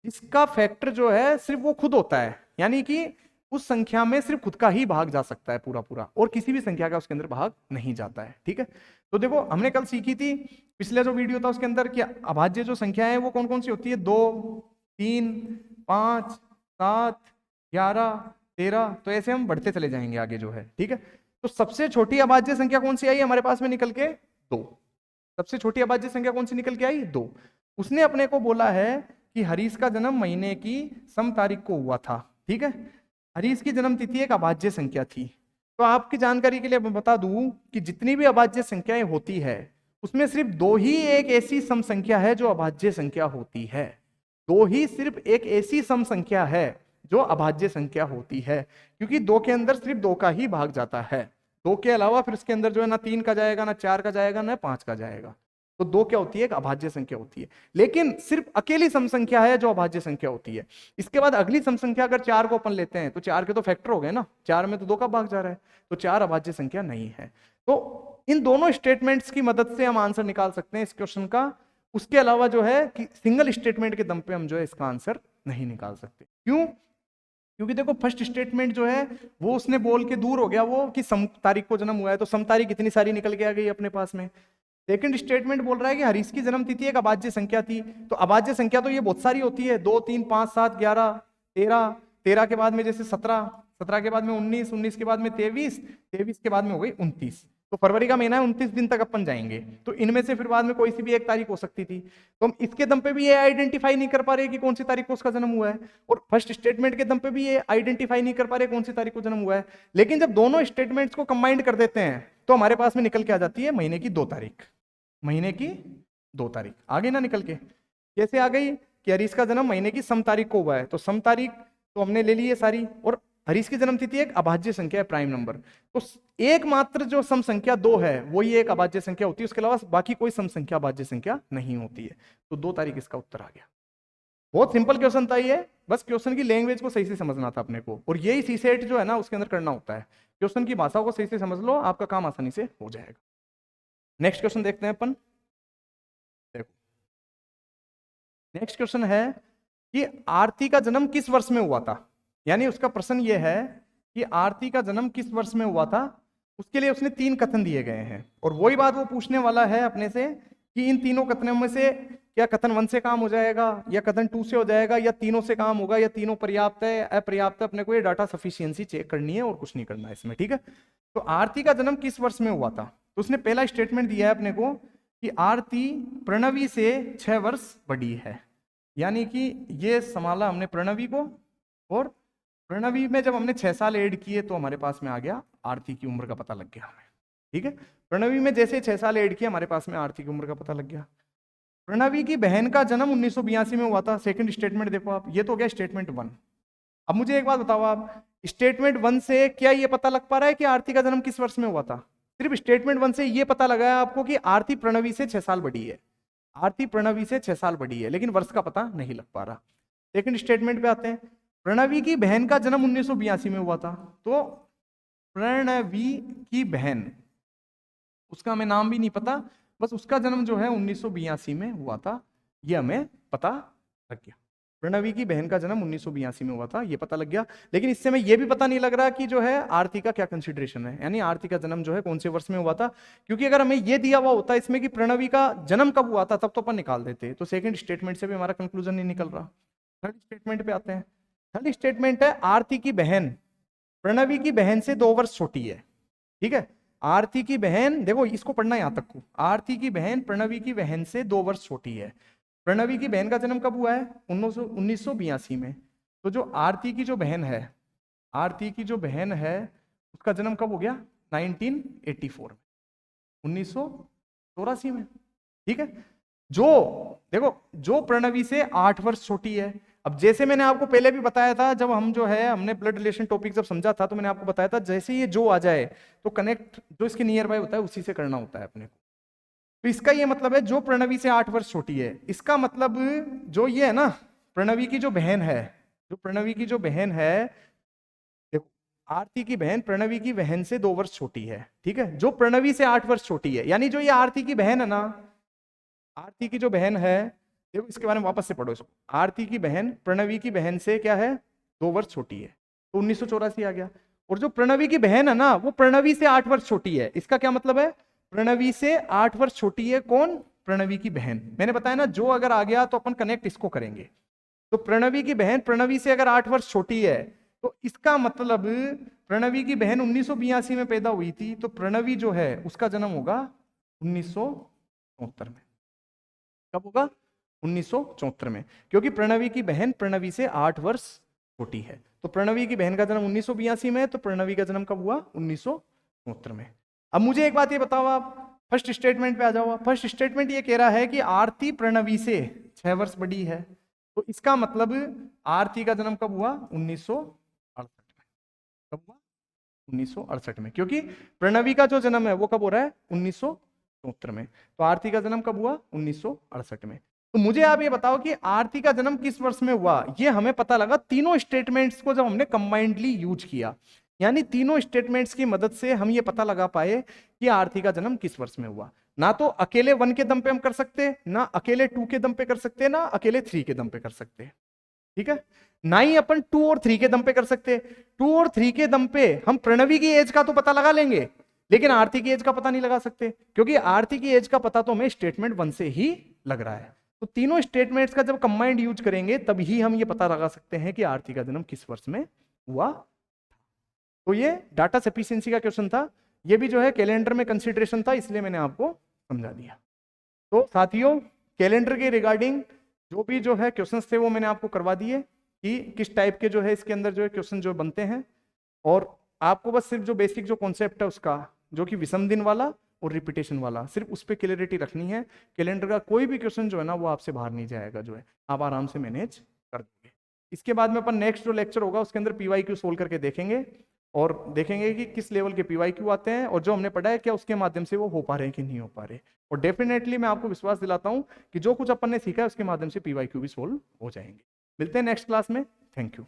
जिसका फैक्टर जो है सिर्फ वो खुद होता है, यानी कि उस संख्या में सिर्फ खुद का ही भाग जा सकता है पूरा पूरा, और किसी भी संख्या का उसके अंदर भाग नहीं जाता है। ठीक है, तो देखो हमने कल सीखी थी, पिछले जो वीडियो था उसके अंदर, कि अभाज्य जो संख्या है वो कौन कौन सी होती है, 2, 3, 5, 7, 11, 13, तो ऐसे हम बढ़ते चले जाएंगे आगे जो है। ठीक है, तो सबसे छोटी अभाज्य संख्या कौन सी आई हमारे पास में निकल के, 2। सबसे छोटी अभाज्य संख्या कौन सी निकल के आई, 2। उसने अपने को बोला है कि हरीश का जन्म महीने की सम तारीख को हुआ था। ठीक है, हरीश की जन्म तिथि एक अभाज्य संख्या थी। तो आपकी जानकारी के लिए मैं बता दूं कि जितनी भी अभाज्य संख्याएं होती है उसमें सिर्फ दो ही एक ऐसी सम संख्या है जो अभाज्य संख्या होती है। दो ही सिर्फ एक ऐसी सम संख्या है जो अभाज्य संख्या होती है, क्योंकि दो के अंदर सिर्फ दो का ही भाग जाता है। दो के अलावा फिर उसके अंदर जो है ना 3 का जाएगा, ना 4 का जाएगा, ना 5 का जाएगा। तो दो क्या होती है? एक अभाज्य संख्या होती है। लेकिन सिर्फ अकेली सम संख्या है जो अभाज्य संख्या होती है। इसके बाद अगली सम संख्या अगर 4 को अपन लेते हैं तो 4 के तो फैक्टर हो गए ना, 4 में तो 2 का भाग जा रहा है, तो 4 अभाज्य संख्या नहीं है। तो इन दोनों स्टेटमेंट्स की मदद से हम आंसर निकाल सकते हैं इस क्वेश्चन का। उसके अलावा जो है कि सिंगल स्टेटमेंट के दम पे हम जो है इसका आंसर नहीं निकाल सकते। क्यों? क्योंकि देखो फर्स्ट स्टेटमेंट जो है वो उसने बोल के दूर हो गया वो कि सम तारीख को जन्म हुआ है, तो सम तारीख इतनी सारी निकल के आ गई अपने पास में। सेकंड स्टेटमेंट बोल रहा है कि हरीश की जन्म तिथि एक अभाज्य संख्या थी। तो अभाज्य संख्या तो ये बहुत सारी होती है, 2 3 5 7 11 13, 13 के बाद में जैसे 17, 17 के बाद में 19, 19 के बाद में 23, 23 के बाद में हो गई 29। तो फरवरी का महीना है, 29 दिन तक अपन जाएंगे। तो इनमें से फिर बाद में कोई सी भी एक तारीख हो सकती थी। तो हम इसके दम पे भी ये आइडेंटिफाई नहीं कर पा रहे कि कौन सी तारीख को उसका जन्म हुआ है, और फर्स्ट स्टेटमेंट के दम पे भी ये आइडेंटिफाई नहीं कर पा रहे कौन सी तारीख को जन्म हुआ है। लेकिन जब दोनों स्टेटमेंट्स को कंबाइंड कर देते हैं तो हमारे पास में निकल के आ जाती है महीने की 2 तारीख। महीने की 2 तारीख आ गई ना निकल के। कैसे आ गई? कि हरीश का जन्म महीने की सम तारीख को हुआ है, तो सम तारीख तो हमने ले ली है सारी, और हरीश की जन्म तिथि एक अभाज्य संख्या है, प्राइम नंबर। तो एकमात्र जो सम संख्या 2 है वही एक अभाज्य संख्या होती है, उसके अलावा बाकी कोई सम संख्या अभाज्य संख्या नहीं होती है। तो 2 तारीख इसका उत्तर आ गया। बहुत सिंपल क्वेश्चन था ये, बस क्वेश्चन की लैंग्वेज को सही से समझना था अपने को, और यही सीसेट जो है ना उसके अंदर करना होता है। क्वेश्चन की भाषा को सही से समझ लो, आपका काम आसानी से हो जाएगा। नेक्स्ट क्वेश्चन देखते हैं अपन। देखो नेक्स्ट क्वेश्चन है कि आरती का जन्म किस वर्ष में हुआ था। यानी उसका प्रश्न ये है कि आरती का जन्म किस वर्ष में हुआ था। उसके लिए उसने 3 कथन दिए गए हैं, और वही बात वो पूछने वाला है अपने से कि इन तीनों कथनों में से क्या कथन 1 से काम हो जाएगा, या कथन 2 से हो जाएगा, या तीनों से काम होगा, या तीनों पर्याप्त है अपर्याप्त है। अपने को ये डाटा सफिशियंसी चेक करनी है और कुछ नहीं करना है इसमें, ठीक है। तो आरती का जन्म किस वर्ष में हुआ था, तो उसने पहला स्टेटमेंट दिया है अपने को कि आरती प्रणवी से 6 वर्ष बड़ी है। यानी कि ये संभाला हमने प्रणवी को, और प्रणवी में जब हमने 6 साल ऐड किए तो हमारे पास में आ गया आरती की उम्र का पता लग गया हमें, ठीक है। प्रणवी में जैसे 6 साल ऐड किए हमारे पास में आरती की उम्र का पता लग गया। प्रणवी की बहन का जन्म 1982 में हुआ था। सेकंड स्टेटमेंट देखो आप, ये तो हो गया स्टेटमेंट 1। अब मुझे एक बात बताओ आप, स्टेटमेंट 1 से क्या ये पता लग पा रहा है कि आरती का जन्म किस वर्ष में हुआ था? सिर्फ स्टेटमेंट 1 से ये पता लगा है आपको कि आरती प्रणवी से 6 साल बड़ी है। आरती प्रणवी से 6 साल बड़ी है, लेकिन वर्ष का पता नहीं लग पा रहा। सेकंड स्टेटमेंट पे आते हैं। प्रणवी की बहन का जन्म 1982 में हुआ था। तो प्रणवी की बहन, उसका हमें नाम भी नहीं पता, बस उसका जन्म जो है 1982 में हुआ था, ये हमें पता लग गया। प्रणवी की बहन का जन्म 1982 में हुआ था, ये पता लग गया। लेकिन इससे हमें ये भी पता नहीं लग रहा कि जो है आरती का क्या कंसिडरेशन है, यानी आरती का जन्म जो है कौन से वर्ष में हुआ था। क्योंकि अगर हमें ये दिया हुआ होता इसमें कि प्रणवी का जन्म कब हुआ था, तब तो अपन निकाल देते। तो सेकंड स्टेटमेंट से भी हमारा कंक्लूजन नहीं निकल रहा। थर्ड स्टेटमेंट पे आते हैं। थर्ड स्टेटमेंट है आरती की बहन प्रणवी की बहन से 2 वर्ष छोटी है, ठीक है। आरती की बहन, देखो इसको पढ़ना यहां तक को, आरती की बहन प्रणवी की बहन से 2 वर्ष छोटी है। प्रणवी की बहन का जन्म कब हुआ है? 1982 में। तो जो आरती की जो बहन है, आरती की जो बहन है उसका जन्म कब हो गया? 1984 में, 1984 में, ठीक है। जो देखो जो प्रणवी से 8 वर्ष छोटी है। अब जैसे मैंने आपको पहले भी बताया था, जब हम जो है हमने ब्लड रिलेशन टॉपिक जब समझा था, तो मैंने आपको बताया था जैसे ये जो आ जाए तो कनेक्ट जो इसके नियर बाय होता है उसी से करना होता है अपने को। तो इसका ये मतलब है जो प्रणवी से 8 वर्ष छोटी है, इसका मतलब जो ये है ना प्रणवी की जो बहन है, जो प्रणवी की जो बहन है, देखो आरती की बहन प्रणवी की बहन से 2 वर्ष छोटी है, ठीक है। जो प्रणवी से 8 वर्ष छोटी है, यानी जो ये आरती की बहन है ना, आरती की जो बहन है, देखो इसके बारे में वापस से पढ़ो इसको। आरती की बहन प्रणवी की बहन से क्या है? 2 वर्ष छोटी है, तो 1984 आ गया। और जो प्रणवी की बहन है ना वो प्रणवी से 8 वर्ष छोटी है। इसका क्या मतलब है? प्रणवी से 8 वर्ष छोटी है कौन? प्रणवी की बहन। मैंने बताया ना जो अगर आ गया तो अपन कनेक्ट इसको करेंगे। तो प्रणवी की बहन प्रणवी से अगर 8 वर्ष छोटी है, तो इसका मतलब प्रणवी की बहन 1982 में पैदा हुई थी, तो प्रणवी जो है उसका जन्म होगा 1974 में। कब होगा? 1974 में, क्योंकि प्रणवी की बहन प्रणवी से 8 वर्ष छोटी है। तो प्रणवी की बहन का जन्म 1982 में है, तो प्रणवी का जन्म कब हुआ? 1969 में। अब मुझे एक बात ये बताओ, आप फर्स्ट स्टेटमेंट पे आ जाओ। फर्स्ट स्टेटमेंट ये कह रहा है कि आरती प्रणवी से 6 वर्ष बड़ी है, तो इसका मतलब आरती का जन्म कब हुआ? 1968 में। कब हुआ? 1968 में, क्योंकि प्रणवी का जो जन्म है वो कब हो रहा है? 1974 में। तो आरती का जन्म कब हुआ? 1968 में। तो मुझे आप ये बताओ कि आरती का जन्म किस वर्ष में हुआ? ये हमें पता लगा तीनों स्टेटमेंट्स को जब हमने कंबाइंडली यूज किया, यानी तीनों स्टेटमेंट्स की मदद से हम ये पता लगा पाए कि आरती का जन्म किस वर्ष में हुआ। ना तो अकेले 1 के दम पे हम कर सकते, ना अकेले 2 के दम पे कर सकते, ना अकेले 3 के दम पे कर सकते, ठीक है। ना ही अपन 2 और 3 के दम पे कर सकते। 2 और 3 के दम पे हम प्रणवी की एज का तो पता लगा लेंगे, लेकिन आरती की एज का पता नहीं लगा सकते, क्योंकि आरती की एज का पता तो हमें स्टेटमेंट 1 से ही लग रहा है। तो तीनों स्टेटमेंट्स का जब कंबाइंड यूज करेंगे तभी हम ये पता लगा सकते हैं कि आरती का जन्म किस वर्ष में हुआ। तो ये डाटा सफिशिएंसी का क्वेश्चन था, ये भी जो है कैलेंडर में कंसिडरेशन था, इसलिए मैंने आपको समझा दिया। तो साथियों, कैलेंडर के रिगार्डिंग जो भी जो है क्वेश्चंस थे वो मैंने आपको करवा दिए कि किस टाइप के जो है इसके अंदर जो है क्वेश्चन जो बनते हैं, और आपको बस सिर्फ जो बेसिक जो कॉन्सेप्ट है उसका, जो कि विषम दिन वाला और रिपीटेशन वाला, सिर्फ उस पर क्लियरिटी रखनी है। कैलेंडर का कोई भी क्वेश्चन जो है ना वो आपसे बाहर नहीं जाएगा, जो है आप आराम से मैनेज कर दोगे। इसके बाद में अपन नेक्स्ट जो लेक्चर होगा उसके अंदर PYQ सोल्व करके देखेंगे, और देखेंगे कि किस लेवल के PYQ आते हैं, और जो हमने पढ़ा है क्या उसके माध्यम से वो हो पा रहे हैं कि नहीं हो पा रहे। और डेफिनेटली मैं आपको विश्वास दिलाता हूं कि जो कुछ अपन ने सीखा है उसके माध्यम से PYQ भी सोल्व हो जाएंगे। मिलते हैं नेक्स्ट क्लास में। Thank you.